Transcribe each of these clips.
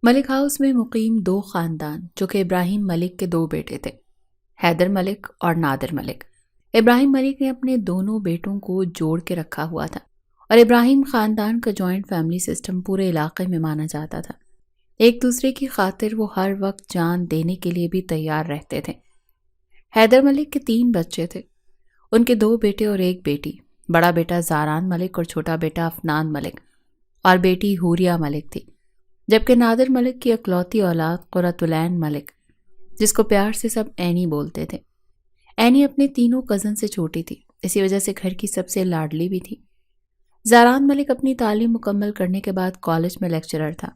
ملک house میں مقیم دو خاندان جو کہ ابراہیم ملک کے دو بیٹے تھے، حیدر ملک اور نادر ملک۔ ابراہیم ملک نے اپنے دونوں بیٹوں کو جوڑ کے رکھا ہوا تھا اور ابراہیم خاندان کا جوائنٹ فیملی سسٹم پورے علاقے میں مانا جاتا تھا۔ ایک دوسرے کی خاطر وہ ہر وقت جان دینے کے لیے بھی تیار رہتے تھے۔ حیدر ملک کے 3 بچے تھے، ان کے 2 بیٹے اور 1 بیٹی۔ بڑا بیٹا زاران ملک اور چھوٹا بیٹا افنان ملک اور بیٹی حوریہ ملک تھی، جبکہ نادر ملک کی اکلوتی اولاد قرۃ العین ملک، جس کو پیار سے سب اینی بولتے تھے۔ اینی اپنے تینوں کزن سے چھوٹی تھی، اسی وجہ سے گھر کی سب سے لاڈلی بھی تھی۔ زاران ملک اپنی تعلیم مکمل کرنے کے بعد کالج میں لیکچرر تھا،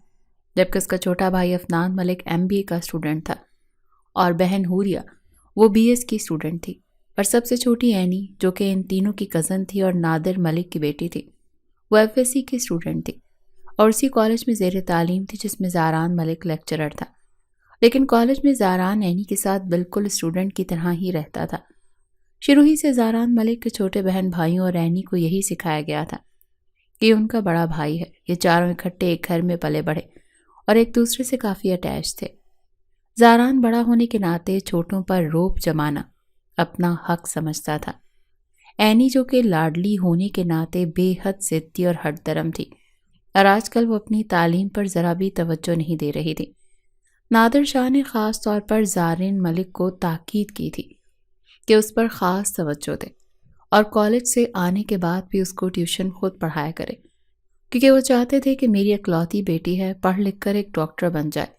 جبکہ اس کا چھوٹا بھائی افنان ملک MBA کا اسٹوڈنٹ تھا اور بہن حوریہ وہ BS کی اسٹوڈنٹ تھی، اور سب سے چھوٹی اینی جو کہ ان تینوں کی کزن تھی اور نادر ملک کی بیٹی تھی، وہ FSC کی اسٹوڈنٹ تھی اور اسی کالج میں زیر تعلیم تھی جس میں زاران ملک لیکچرر تھا۔ لیکن کالج میں زاران اینی کے ساتھ بالکل اسٹوڈنٹ کی طرح ہی رہتا تھا۔ شروع ہی سے زاران ملک کے چھوٹے بہن بھائیوں اور اینی کو یہی سکھایا گیا تھا کہ ان کا بڑا بھائی ہے۔ یہ چاروں اکٹھے ایک گھر میں پلے بڑھے اور ایک دوسرے سے کافی اٹیچ تھے۔ زاران بڑا ہونے کے ناطے چھوٹوں پر روب جمانا اپنا حق سمجھتا تھا۔ اینی جو کہ لاڈلی ہونے کے ناطے بے حد ضدی اور ہٹ درم تھی، اور آج کل وہ اپنی تعلیم پر ذرا بھی توجہ نہیں دے رہی تھی۔ نادر شاہ نے خاص طور پر زارین ملک کو تاکید کی تھی کہ اس پر خاص توجہ دے اور کالج سے آنے کے بعد بھی اس کو ٹیوشن خود پڑھایا کرے، کیونکہ وہ چاہتے تھے کہ میری اکلوتی بیٹی ہے، پڑھ لکھ کر ایک ڈاکٹر بن جائے۔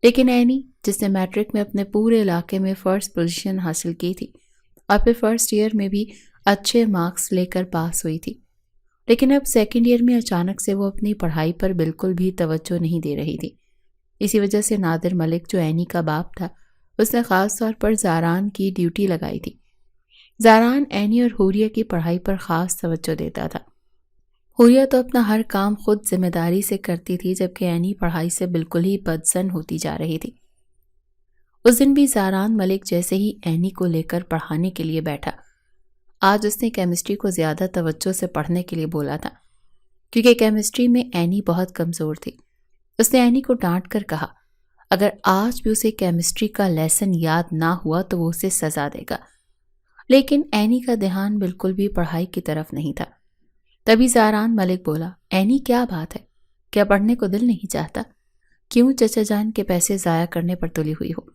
لیکن اینی جس نے میٹرک میں اپنے پورے علاقے میں فرسٹ پوزیشن حاصل کی تھی اور پھر فرسٹ ایئر میں بھی اچھے مارکس لے کر پاس ہوئی تھی، لیکن اب سیکنڈ ایئر میں اچانک سے وہ اپنی پڑھائی پر بالکل بھی توجہ نہیں دے رہی تھی۔ اسی وجہ سے نادر ملک جو اینی کا باپ تھا، اس نے خاص طور پر زاران کی ڈیوٹی لگائی تھی۔ زاران اینی اور حوریہ کی پڑھائی پر خاص توجہ دیتا تھا۔ حوریہ تو اپنا ہر کام خود ذمہ داری سے کرتی تھی، جبکہ اینی پڑھائی سے بالکل ہی بدظن ہوتی جا رہی تھی۔ اس دن بھی زاران ملک جیسے ہی اینی کو لے کر پڑھانے کے لیے بیٹھا، آج اس نے کیمسٹری کو زیادہ توجہ سے پڑھنے کے لیے بولا تھا، کیونکہ کیمسٹری میں اینی بہت کمزور تھی۔ اس نے اینی کو ڈانٹ کر کہا اگر آج بھی اسے کیمسٹری کا لیسن یاد نہ ہوا تو وہ اسے سزا دے گا۔ لیکن اینی کا دھیان بالکل بھی پڑھائی کی طرف نہیں تھا۔ تبھی زاران ملک بولا، اینی کیا بات ہے؟ کیا پڑھنے کو دل نہیں چاہتا؟ کیوں چچا جان کے پیسے ضائع کرنے پر تلی ہوئی ہو؟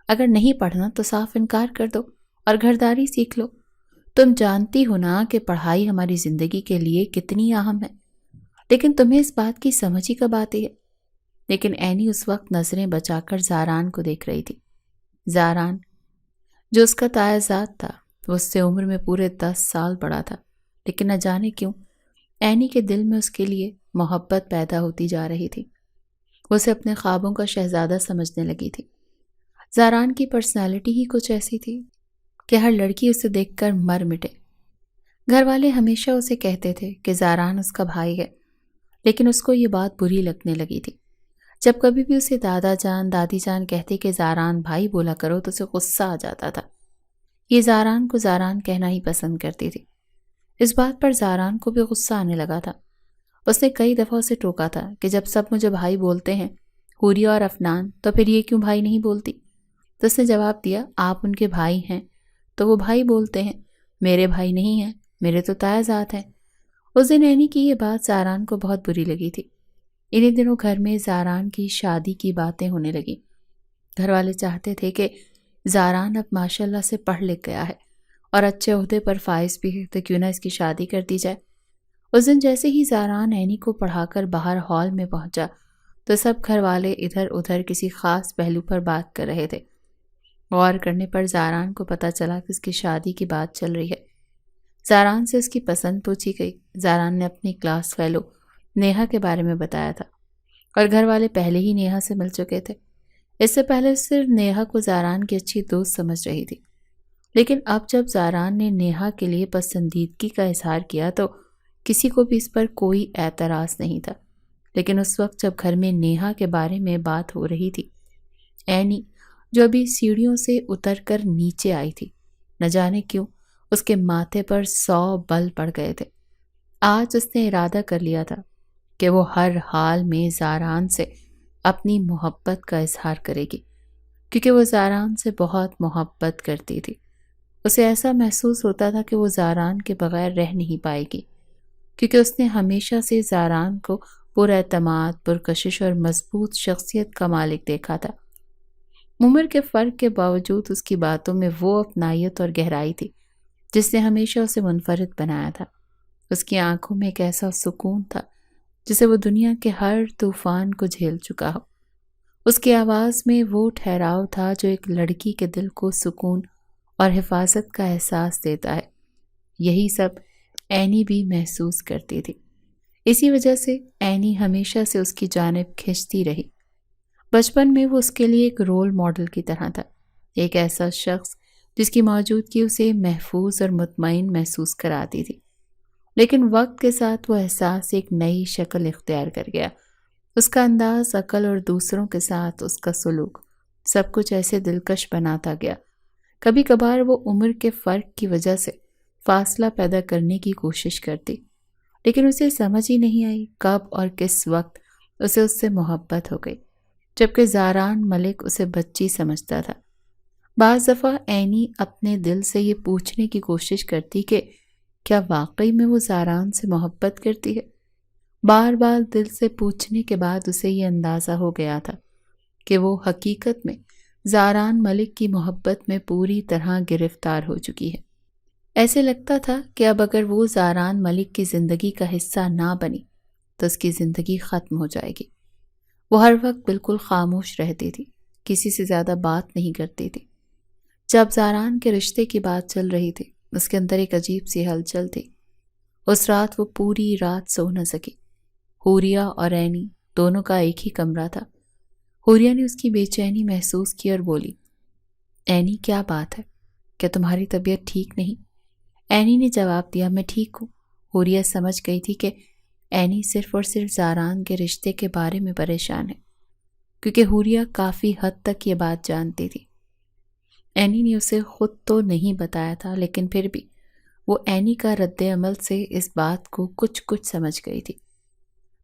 اگر نہیں پڑھنا تو صاف انکار کر دو اور گھرداری سیکھ لو۔ تم جانتی ہو نا کہ پڑھائی ہماری زندگی کے لیے کتنی اہم ہے، لیکن تمہیں اس بات کی سمجھ ہی کب آتی ہے؟ لیکن اینی اس وقت نظریں بچا کر زاران کو دیکھ رہی تھی۔ زاران جو اس کا تایازاد تھا، وہ اس سے عمر میں پورے 10 سال بڑا تھا، لیکن نہ جانے کیوں اینی کے دل میں اس کے لیے محبت پیدا ہوتی جا رہی تھی۔ وہ اسے اپنے خوابوں کا شہزادہ سمجھنے لگی تھی۔ زاران کی پرسنالٹی ہی کچھ ایسی تھی کہ ہر لڑکی اسے دیکھ کر مر مٹے۔ گھر والے ہمیشہ اسے کہتے تھے کہ زاران اس کا بھائی ہے، لیکن اس کو یہ بات بری لگنے لگی تھی۔ جب کبھی بھی اسے دادا جان دادی جان کہتے کہ زاران بھائی بولا کرو تو اسے غصہ آ جاتا تھا۔ یہ زاران کو زاران کہنا ہی پسند کرتی تھی۔ اس بات پر زاران کو بھی غصہ آنے لگا تھا۔ اس نے کئی دفعہ اسے ٹوکا تھا کہ جب سب مجھے بھائی بولتے ہیں، حوریہ اور افنان، تو پھر یہ کیوں بھائی نہیں بولتی؟ تو اس نے جواب دیا، آپ ان کے بھائی ہیں تو وہ بھائی بولتے ہیں، میرے بھائی نہیں ہیں، میرے تو تایازاد ہیں۔ اس دن اینی کی یہ بات زاران کو بہت بری لگی تھی۔ انہی دنوں گھر میں زاران کی شادی کی باتیں ہونے لگیں۔ گھر والے چاہتے تھے کہ زاران اب ماشاءاللہ سے پڑھ لکھ گیا ہے اور اچھے عہدے پر فائز بھی ہے، تو کیوں نہ اس کی شادی کر دی جائے۔ اس دن جیسے ہی زاران اینی کو پڑھا کر باہر ہال میں پہنچا تو سب گھر والے ادھر ادھر کسی خاص پہلو پر بات کر رہے تھے۔ غور کرنے پر زاران کو پتہ چلا کہ اس کی شادی کی بات چل رہی ہے۔ زاران سے اس کی پسند پوچھی گئی۔ زاران نے اپنی کلاس فیلو نیہا کے بارے میں بتایا تھا، اور گھر والے پہلے ہی نیہا سے مل چکے تھے۔ اس سے پہلے صرف نیہا کو زاران کی اچھی دوست سمجھ رہی تھی، لیکن اب جب زاران نے نیہا کے لیے پسندیدگی کا اظہار کیا تو کسی کو بھی اس پر کوئی اعتراض نہیں تھا۔ لیکن اس وقت جب گھر میں نیہا کے بارے میں بات ہو رہی تھی، اینی جو ابھی سیڑھیوں سے اتر کر نیچے آئی تھی، نہ جانے کیوں اس کے ماتھے پر 100 بل پڑ گئے تھے۔ آج اس نے ارادہ کر لیا تھا کہ وہ ہر حال میں زاران سے اپنی محبت کا اظہار کرے گی، کیونکہ وہ زاران سے بہت محبت کرتی تھی۔ اسے ایسا محسوس ہوتا تھا کہ وہ زاران کے بغیر رہ نہیں پائے گی، کیونکہ اس نے ہمیشہ سے زاران کو پر اعتماد، پرکشش اور مضبوط شخصیت کا مالک دیکھا تھا۔ عمر کے فرق کے باوجود اس کی باتوں میں وہ اپنائیت اور گہرائی تھی جس نے ہمیشہ اسے منفرد بنایا تھا۔ اس کی آنکھوں میں ایک ایسا سکون تھا جسے وہ دنیا کے ہر طوفان کو جھیل چکا ہو۔ اس کی آواز میں وہ ٹھہراؤ تھا جو ایک لڑکی کے دل کو سکون اور حفاظت کا احساس دیتا ہے۔ یہی سب اینی بھی محسوس کرتی تھی۔ اسی وجہ سے اینی ہمیشہ سے اس کی جانب کھنچتی رہی۔ بچپن میں وہ اس کے لیے ایک رول ماڈل کی طرح تھا، ایک ایسا شخص جس کی موجودگی اسے محفوظ اور مطمئن محسوس کراتی تھی۔ لیکن وقت کے ساتھ وہ احساس ایک نئی شکل اختیار کر گیا۔ اس کا انداز، عقل اور دوسروں کے ساتھ اس کا سلوک، سب کچھ ایسے دلکش بناتا گیا۔ کبھی کبھار وہ عمر کے فرق کی وجہ سے فاصلہ پیدا کرنے کی کوشش کرتی، لیکن اسے سمجھ ہی نہیں آئی کب اور کس وقت اسے اس سے محبت ہو گئی، جبکہ زاران ملک اسے بچی سمجھتا تھا۔ بعض دفعہ اینی اپنے دل سے یہ پوچھنے کی کوشش کرتی کہ کیا واقعی میں وہ زاران سے محبت کرتی ہے؟ بار بار دل سے پوچھنے کے بعد اسے یہ اندازہ ہو گیا تھا کہ وہ حقیقت میں زاران ملک کی محبت میں پوری طرح گرفتار ہو چکی ہے۔ ایسے لگتا تھا کہ اب اگر وہ زاران ملک کی زندگی کا حصہ نہ بنی تو اس کی زندگی ختم ہو جائے گی۔ وہ ہر وقت بالکل خاموش رہتی تھی، کسی سے زیادہ بات نہیں کرتی تھی۔ جب زاران کے رشتے کی بات چل رہی تھی، اس کے اندر ایک عجیب سی ہلچل تھی۔ اس رات وہ پوری رات سو نہ سکی۔ حوریہ اور اینی دونوں کا ایک ہی کمرہ تھا۔ حوریہ نے اس کی بے چینی محسوس کی اور بولی، اینی کیا بات ہے؟ کیا تمہاری طبیعت ٹھیک نہیں؟ اینی نے جواب دیا، میں ٹھیک ہوں۔ حوریہ سمجھ گئی تھی کہ اینی صرف اور صرف زاران کے رشتے کے بارے میں پریشان ہے، کیونکہ حوریہ کافی حد تک یہ بات جانتی تھی۔ اینی نے اسے خود تو نہیں بتایا تھا، لیکن پھر بھی وہ اینی کا رد عمل سے اس بات کو کچھ سمجھ گئی تھی۔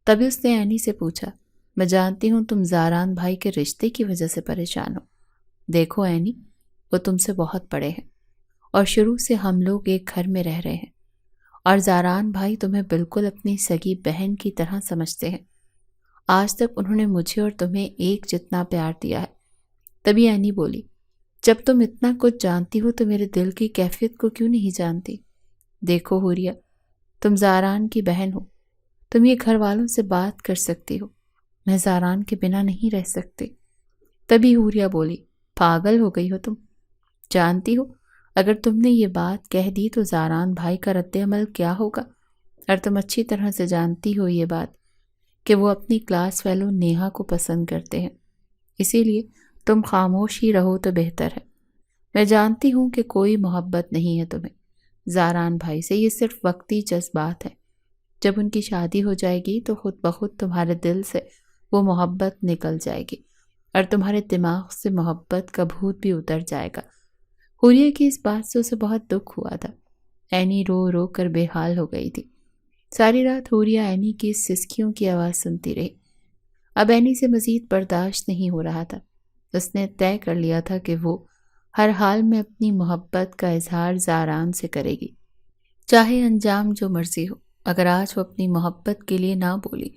تبھی اس نے اینی سے پوچھا، میں جانتی ہوں تم زاران بھائی کے رشتے کی وجہ سے پریشان ہو۔ دیکھو اینی، وہ تم سے بہت بڑے ہیں اور شروع سے ہم لوگ ایک گھر میں رہ رہے ہیں، اور زاران بھائی تمہیں بالکل اپنی سگی بہن کی طرح سمجھتے ہیں۔ آج تک انہوں نے مجھے اور تمہیں ایک جتنا پیار دیا ہے۔ تبھی اینی بولی، جب تم اتنا کچھ جانتی ہو تو میرے دل کی کیفیت کو کیوں نہیں جانتی؟ دیکھو حوریہ، تم زاران کی بہن ہو، تم یہ گھر والوں سے بات کر سکتی ہو، میں زاران کے بنا نہیں رہ سکتی۔ تبھی حوریہ بولی، پاگل ہو گئی ہو تم؟ جانتی ہو اگر تم نے یہ بات کہہ دی تو زاران بھائی کا رد عمل کیا ہوگا؟ اور تم اچھی طرح سے جانتی ہو یہ بات کہ وہ اپنی کلاس فیلو نیہا کو پسند کرتے ہیں، اسی لیے تم خاموش ہی رہو تو بہتر ہے۔ میں جانتی ہوں کہ کوئی محبت نہیں ہے تمہیں زاران بھائی سے، یہ صرف وقتی جذبات ہے۔ جب ان کی شادی ہو جائے گی تو خود بخود تمہارے دل سے وہ محبت نکل جائے گی اور تمہارے دماغ سے محبت کا بھوت بھی اتر جائے گا۔ حوریہ کی اس بات سے اسے بہت دکھ ہوا تھا۔ اینی رو رو کر بے حال ہو گئی تھی۔ ساری رات حوریہ اینی کی سسکیوں کی آواز سنتی رہی۔ اب اینی سے مزید برداشت نہیں ہو رہا تھا۔ اس نے طے کر لیا تھا کہ وہ ہر حال میں اپنی محبت کا اظہار زاران سے کرے گی، چاہے انجام جو مرضی ہو۔ اگر آج وہ اپنی محبت کے لیے نہ بولی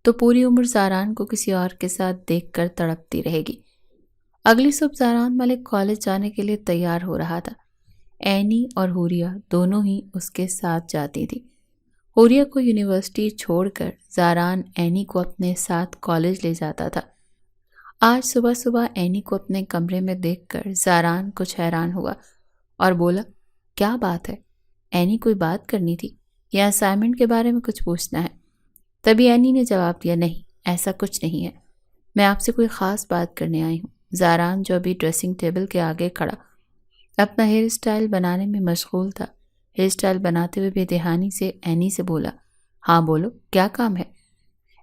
تو پوری عمر زاران کو کسی اور کے ساتھ دیکھ کر تڑپتی رہے گی۔ اگلی صبح زاران ملک کالج جانے کے لیے تیار ہو رہا تھا۔ اینی اور حوریہ دونوں ہی اس کے ساتھ جاتی تھی۔ حوریہ کو یونیورسٹی چھوڑ کر زاران اینی کو اپنے ساتھ کالج لے جاتا تھا۔ آج صبح صبح اینی کو اپنے کمرے میں دیکھ کر زاران کچھ حیران ہوا اور بولا، کیا بات ہے؟ اینی کوئی بات کرنی تھی یا اسائنمنٹ کے بارے میں کچھ پوچھنا ہے؟ تبھی اینی نے جواب دیا، نہیں، ایسا کچھ نہیں ہے، میں آپ سے کوئی خاص بات کرنے آئی ہوں۔ زاران جو ابھی ڈریسنگ ٹیبل کے آگے کھڑا اپنا ہیئر سٹائل بنانے میں مشغول تھا، ہیئر سٹائل بناتے ہوئے بے دہانی سے اینی سے بولا، ہاں بولو، کیا کام ہے؟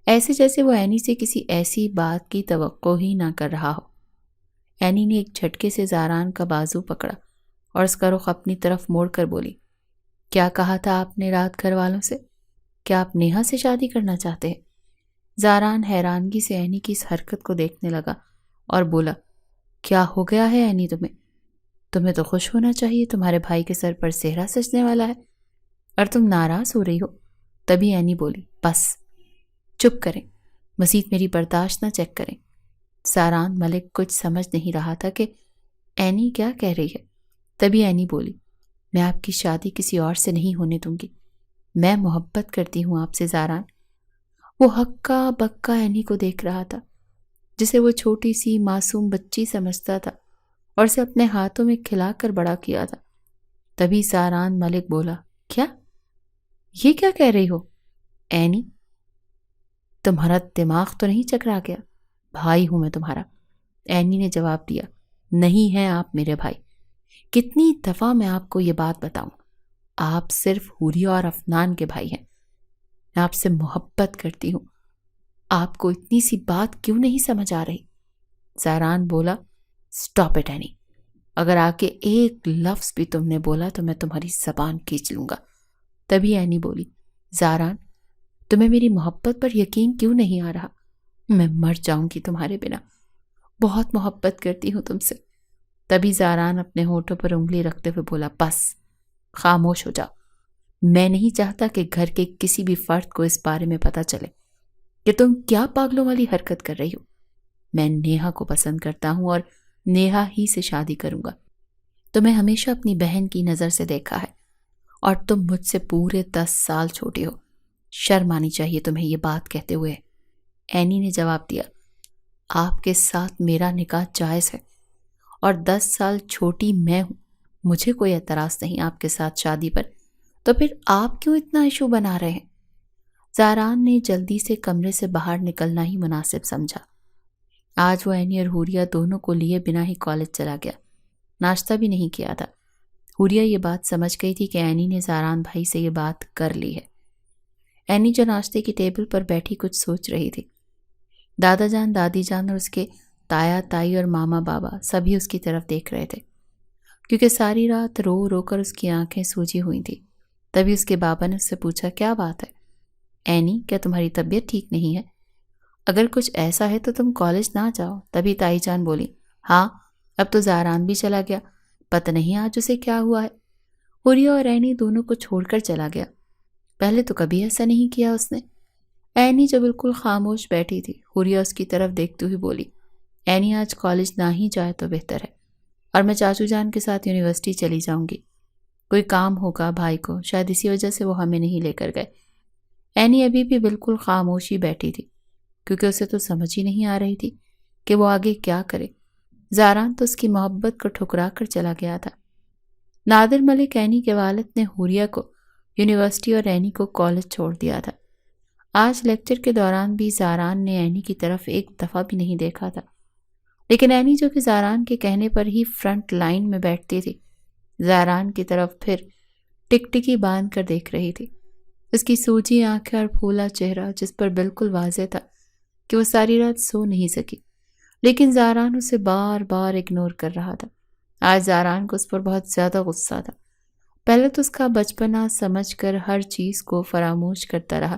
ایسے جیسے وہ اینی سے کسی ایسی بات کی توقع ہی نہ کر رہا ہو۔ اینی نے ایک جھٹکے سے زاران کا بازو پکڑا اور اس کا رخ اپنی طرف موڑ کر بولی، کیا کہا تھا آپ نے رات گھر والوں سے؟ کیا آپ نیہا سے شادی کرنا چاہتے ہیں؟ زاران حیرانگی سے اینی کی اس حرکت کو دیکھنے لگا اور بولا، کیا ہو گیا ہے اینی تمہیں تو خوش ہونا چاہیے، تمہارے بھائی کے سر پر سہرا سجنے والا ہے اور تم ناراض ہو رہی ہو۔ تبھی اینی بولی، بس چپ کریں، مزید میری برداشت نہ چیک کریں۔ زاران ملک کچھ سمجھ نہیں رہا تھا کہ اینی کیا کہہ رہی ہے۔ تبھی اینی بولی، میں آپ کی شادی کسی اور سے نہیں ہونے دوں گی، میں محبت کرتی ہوں آپ سے زاران۔ وہ ہکا بکا اینی کو دیکھ رہا تھا، جسے وہ چھوٹی سی معصوم بچی سمجھتا تھا اور اسے اپنے ہاتھوں میں کھلا کر بڑا کیا تھا۔ تبھی زاران ملک بولا، کیا یہ کیا کہہ رہی ہو اینی؟ تمہارا دماغ تو نہیں چکرا گیا؟ بھائی ہوں میں تمہارا۔ اینی نے جواب دیا، نہیں ہیں آپ میرے بھائی، کتنی دفعہ میں آپ کو یہ بات بتاؤں، آپ صرف حوریہ اور افنان کے بھائی ہیں۔ میں آپ سے محبت کرتی ہوں، آپ کو اتنی سی بات کیوں نہیں سمجھ آ رہی؟ زاران بولا، سٹاپ اٹ اینی، اگر آگے ایک لفظ بھی تم نے بولا تو میں تمہاری زبان کھینچ لوں گا۔ تبھی اینی بولی، زاران تمہیں میری محبت پر یقین کیوں نہیں آ رہا؟ میں مر جاؤں گی تمہارے بنا، بہت محبت کرتی ہوں تم سے۔ تبھی زاران اپنے ہونٹوں پر انگلی رکھتے ہوئے بولا، بس خاموش ہو جاؤ، میں نہیں چاہتا کہ گھر کے کسی بھی فرد کو اس بارے میں پتہ چلے کہ تم کیا پاگلوں والی حرکت کر رہی ہو۔ میں نیہا کو پسند کرتا ہوں اور نیہا ہی سے شادی کروں گا۔ تمہیں ہمیشہ اپنی بہن کی نظر سے دیکھا ہے اور تم مجھ سے پورے 10 سال چھوٹے ہو، شرم آنی چاہیے تمہیں یہ بات کہتے ہوئے۔ اینی نے جواب دیا، آپ کے ساتھ میرا نکاح جائز ہے اور 10 سال چھوٹی میں ہوں، مجھے کوئی اعتراض نہیں آپ کے ساتھ شادی پر، تو پھر آپ کیوں اتنا ایشو بنا رہے ہیں؟ زاران نے جلدی سے کمرے سے باہر نکلنا ہی مناسب سمجھا۔ آج وہ اینی اور حوریہ دونوں کو لیے بنا ہی کالج چلا گیا، ناشتہ بھی نہیں کیا تھا۔ حوریہ یہ بات سمجھ گئی تھی کہ اینی نے زاران بھائی سے یہ بات کر لی ہے۔ اینی جو ناشتے کی ٹیبل پر بیٹھی کچھ سوچ رہی تھی، دادا جان، دادی جان اور اس کے تایا تائی اور ماما بابا سبھی اس کی طرف دیکھ رہے تھے، کیونکہ ساری رات رو رو کر اس کی آنکھیں سوجی ہوئی تھی۔ تبھی اس کے بابا نے اس سے پوچھا، کیا بات ہے اینی، کیا تمہاری طبیعت ٹھیک نہیں ہے؟ اگر کچھ ایسا ہے تو تم کالج نہ جاؤ۔ تبھی تائی جان بولی، ہاں اب تو زاران بھی چلا گیا، پتہ نہیں آج اسے کیا ہوا ہے۔ حوریہ اور اینی دونوں کو چھوڑ کر چلا گیا، پہلے تو کبھی ایسا نہیں کیا اس نے۔ اینی جو بالکل خاموش بیٹھی تھی، حوریہ اس کی طرف دیکھتے ہوئی بولی، اینی آج کالج نہ ہی جائے تو بہتر ہے، اور میں چاچو جان کے ساتھ یونیورسٹی چلی جاؤں گی، کوئی کام ہوگا بھائی کو، شاید اسی وجہ سے وہ ہمیں نہیں لے کر گئے۔ اینی ابھی بھی بالکل خاموشی بیٹھی تھی، کیونکہ اسے تو سمجھ ہی نہیں آ رہی تھی کہ وہ آگے کیا کرے۔ زاران تو اس کی محبت کو ٹھکرا کر چلا گیا تھا۔ نادر ملک اینی کے والد نے حوریہ کو یونیورسٹی اور اینی کو کالج چھوڑ دیا تھا۔ آج لیکچر کے دوران بھی زاران نے اینی کی طرف ایک دفعہ بھی نہیں دیکھا تھا، لیکن اینی جو کہ زاران کے کہنے پر ہی فرنٹ لائن میں بیٹھتی تھی، زاران کی طرف پھر ٹکٹکی باندھ کر دیکھ رہی تھی۔ اس کی سوجی آنکھیں اور پھولا چہرہ جس پر بالکل واضح تھا کہ وہ ساری رات سو نہیں سکی، لیکن زاران اسے بار بار اگنور کر رہا تھا۔ آج زاران کو اس پر بہت زیادہ غصہ تھا۔ پہلے تو اس کا بچپنا سمجھ کر ہر چیز کو فراموش کرتا رہا،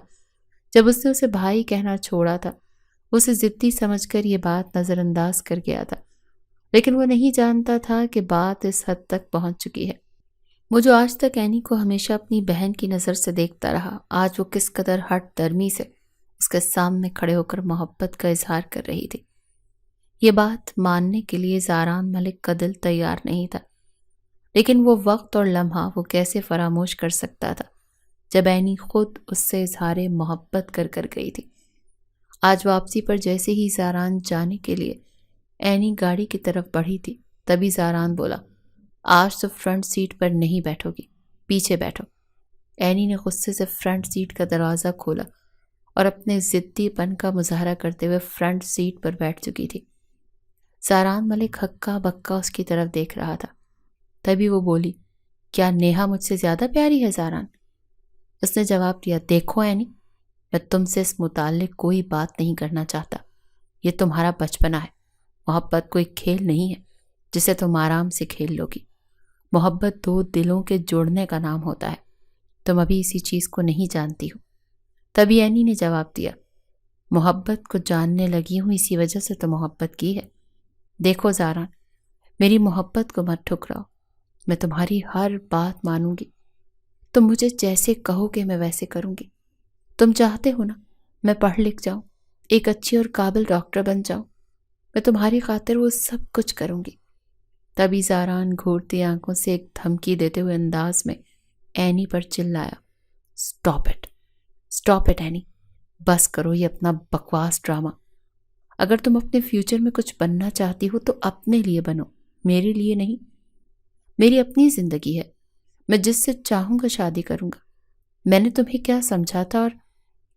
جب اس نے اسے بھائی کہنا چھوڑا تھا اسے ضدی سمجھ کر یہ بات نظر انداز کر گیا تھا، لیکن وہ نہیں جانتا تھا کہ بات اس حد تک پہنچ چکی ہے۔ وہ جو آج تک اینی کو ہمیشہ اپنی بہن کی نظر سے دیکھتا رہا، آج وہ کس قدر ہٹ درمی سے اس کے سامنے کھڑے ہو کر محبت کا اظہار کر رہی تھی۔ یہ بات ماننے کے لیے زاران ملک کا دل تیار نہیں تھا، لیکن وہ وقت اور لمحہ وہ کیسے فراموش کر سکتا تھا جب اینی خود اس سے اظہار محبت کر گئی تھی۔ آج واپسی پر جیسے ہی زاران جانے کے لیے اینی گاڑی کی طرف بڑھی تھی، تبھی زاران بولا، آج تو فرنٹ سیٹ پر نہیں بیٹھو گی، پیچھے بیٹھو۔ اینی نے غصے سے فرنٹ سیٹ کا دروازہ کھولا اور اپنے ضدی پن کا مظاہرہ کرتے ہوئے فرنٹ سیٹ پر بیٹھ چکی تھی۔ زاران ملک ہکا بکا اس کی طرف دیکھ رہا تھا۔ تبھی وہ بولی، کیا نیہا مجھ سے زیادہ پیاری ہے زاران؟ اس نے جواب دیا، دیکھو اینی، میں تم سے اس متعلق کوئی بات نہیں کرنا چاہتا، یہ تمہارا بچپنا ہے، محبت کوئی کھیل نہیں ہے جسے تم آرام سے کھیل لو گی۔ محبت دو دلوں کے جوڑنے کا نام ہوتا ہے، تم ابھی اسی چیز کو نہیں جانتی ہو۔ تبھی اینی نے جواب دیا، محبت کو جاننے لگی ہوں، اسی وجہ سے تو محبت کی ہے۔ دیکھو زاران، میری محبت کو مت ٹھکراؤ، میں تمہاری ہر بات مانوں گی، تم مجھے جیسے کہو گے میں ویسے کروں گی۔ تم چاہتے ہو نا میں پڑھ لکھ جاؤں، ایک اچھی اور قابل ڈاکٹر بن جاؤں، میں تمہاری خاطر وہ سب کچھ کروں گی۔ تبھی زاران گھورتی آنکھوں سے ایک دھمکی دیتے ہوئے انداز میں اینی پر چلایا، اسٹاپ اٹ اینی، بس کرو یہ اپنا بکواس ڈرامہ۔ اگر تم اپنے فیوچر میں کچھ بننا چاہتی ہو تو اپنے لیے بنو، میرے لیے نہیں۔ میری اپنی زندگی ہے، میں جس سے چاہوں گا شادی کروں گا۔ میں نے تمہیں کیا سمجھا تھا اور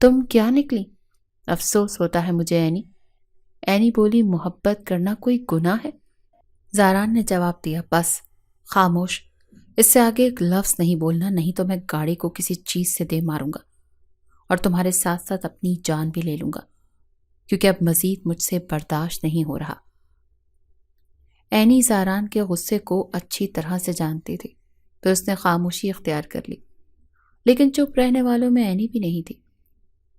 تم کیا نکلی؟ افسوس ہوتا ہے مجھے اینی۔ اینی بولی، محبت کرنا کوئی گناہ ہے؟ زاران نے جواب دیا، بس خاموش، اس سے آگے ایک لفظ نہیں بولنا، نہیں تو میں گاڑی کو کسی چیز سے دے ماروں گا اور تمہارے ساتھ ساتھ اپنی جان بھی لے لوں گا، کیونکہ اب مزید مجھ سے برداشت نہیں ہو رہا۔ اینی زاران کے غصے کو اچھی طرح سے جانتی تھی، تو اس نے خاموشی اختیار کر لی، لیکن چپ رہنے والوں میں اینی بھی نہیں تھی۔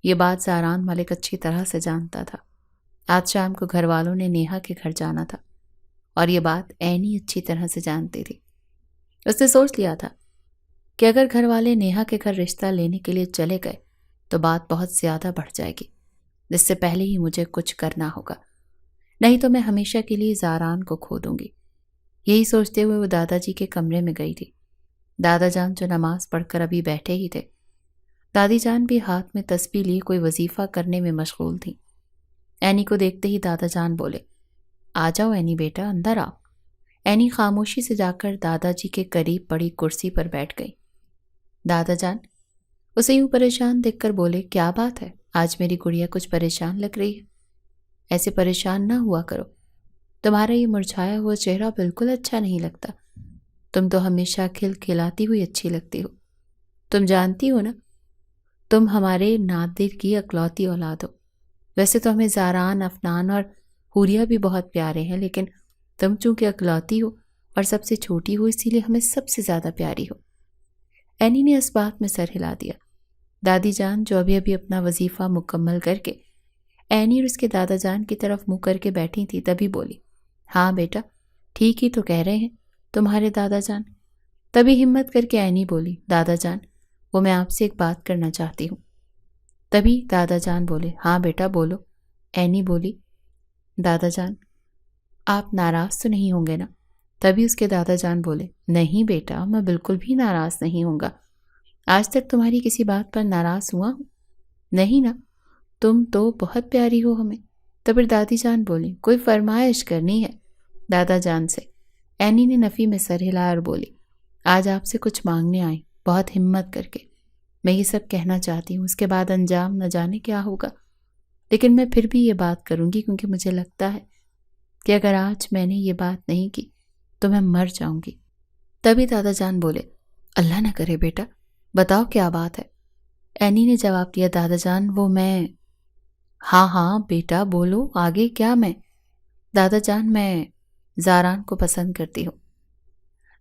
یہ بات زاران ملک اچھی طرح سے جانتا تھا۔ آج شام کو گھر والوں نے نیہا کے گھر جانا تھا، اور یہ بات اینی اچھی طرح سے جانتی تھی۔ اس نے سوچ لیا تھا کہ اگر گھر والے نیہا کے گھر رشتہ لینے کے لیے چلے گئے تو بات بہت زیادہ بڑھ جائے گی، جس سے پہلے ہی مجھے کچھ کرنا ہوگا، نہیں تو میں ہمیشہ کے لیے زاران کو کھو دوں گی۔ یہی سوچتے ہوئے وہ دادا جی کے کمرے میں گئی تھی۔ دادا جان جو نماز پڑھ کر ابھی بیٹھے ہی تھے، دادی جان بھی ہاتھ میں تسبیح لیے کوئی وظیفہ کرنے میں مشغول تھی۔ اینی کو دیکھتے ہی دادا جان بولے، آ جاؤ اینی بیٹا، اندر آؤ۔ اینی خاموشی سے جا کر دادا جی کے قریب پڑی کرسی پر بیٹھ گئی۔ دادا جان اسے یوں پریشان دیکھ کر بولے، کیا بات ہے؟ آج میری گڑیا کچھ پریشان لگ رہی ہے۔ ایسے پریشان نہ ہوا کرو، تمہارا یہ مرجھایا ہوا چہرہ بالکل اچھا نہیں لگتا۔ تم تو ہمیشہ کھل کھلاتی ہوئی اچھی لگتی ہو۔ تم جانتی ہو نا تم ہمارے نادر کی اکلوتی اولاد ہو۔ ویسے تو ہمیں زاران، افنان اور حوریہ بھی بہت پیارے ہیں، لیکن تم چونکہ اکلوتی ہو اور سب سے چھوٹی ہو، اسی لیے ہمیں سب سے زیادہ پیاری ہو۔ اینی نے اس بات میں سر ہلا دیا۔ دادی جان جو ابھی ابھی اپنا وظیفہ مکمل کر کے اینی اور اس کے دادا جان کی طرف منہ کر کے بیٹھی تھی، تبھی بولی، ہاں بیٹا ٹھیک ہی تو کہہ رہے ہیں تمہارے دادا جان۔ تبھی ہمت کر کے اینی بولی، دادا جان وہ میں آپ سے ایک بات کرنا چاہتی ہوں۔ تبھی دادا جان بولے، ہاں بیٹا بولو۔ اینی بولی، دادا جان آپ ناراض تو نہیں ہوں گے نا؟ تبھی اس کے دادا جان بولے، نہیں بیٹا میں بالکل بھی ناراض نہیں ہوں گا۔ آج تک تمہاری کسی بات پر ناراض ہوا ہوں؟ نہیں نا، تم تو بہت پیاری ہو ہمیں۔ تو پھر دادی جان بولی، کوئی فرمائش کرنی ہے دادا جان سے؟ اینی نے نفی میں سر ہلایا اور بولی، آج آپ سے کچھ مانگنے آئی، بہت ہمت کر کے۔ میں یہ سب کہنا چاہتی ہوں، اس کے بعد انجام نہ جانے کیا ہوگا، لیکن میں پھر بھی یہ بات کروں گی، کیونکہ مجھے لگتا ہے کہ اگر آج میں نے یہ بات نہیں کی تو میں مر جاؤں گی۔ تبھی دادا جان بولے، اللہ نہ کرے بیٹا، بتاؤ کیا بات ہے؟ اینی نے جواب دیا، دادا جان وہ میں ہاں بیٹا بولو آگے، کیا میں؟ دادا جان میں زاران کو پسند کرتی ہوں۔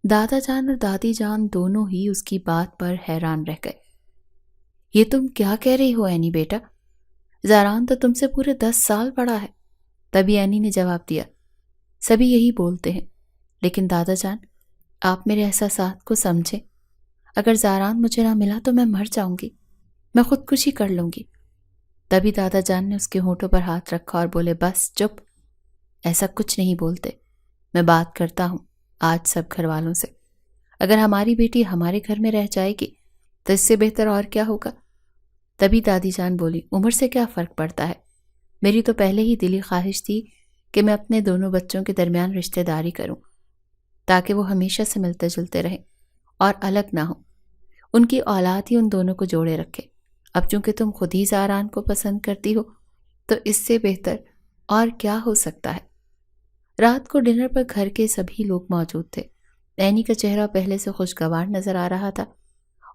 دادا جان اور دادی جان دونوں ہی اس کی بات پر حیران رہ گئے۔ یہ تم کیا کہہ رہی ہو اینی بیٹا؟ زاران تو تم سے پورے 10 سال بڑا ہے۔ تبھی اینی نے جواب دیا، سبھی یہی بولتے ہیں، لیکن دادا جان آپ میرے احساسات کو سمجھیں۔ اگر زاران مجھے نہ ملا تو میں مر جاؤں گی، میں خودکشی کر لوں گی۔ تبھی دادا جان نے اس کے ہونٹوں پر ہاتھ رکھا اور بولے، بس چپ، ایسا کچھ نہیں بولتے۔ میں بات کرتا ہوں آج سب گھر والوں سے۔ اگر ہماری بیٹی ہمارے گھر میں رہ جائے گی تو اس سے بہتر اور کیا ہوگا؟ تبھی دادی جان بولی، عمر سے کیا فرق پڑتا ہے؟ میری تو پہلے ہی دلی خواہش تھی کہ میں اپنے دونوں بچوں کے درمیان رشتہ داری کروں، تاکہ وہ ہمیشہ سے ملتے جلتے رہیں اور الگ نہ ہوں۔ ان کی اولاد ہی ان دونوں کو جوڑے رکھے۔ اب چونکہ تم خود ہی زاران کو پسند کرتی ہو تو اس سے بہتر اور کیا ہو سکتا ہے؟ رات کو ڈنر پر گھر کے سبھی لوگ موجود تھے۔ اینی کا چہرہ پہلے سے خوشگوار نظر آ رہا تھا،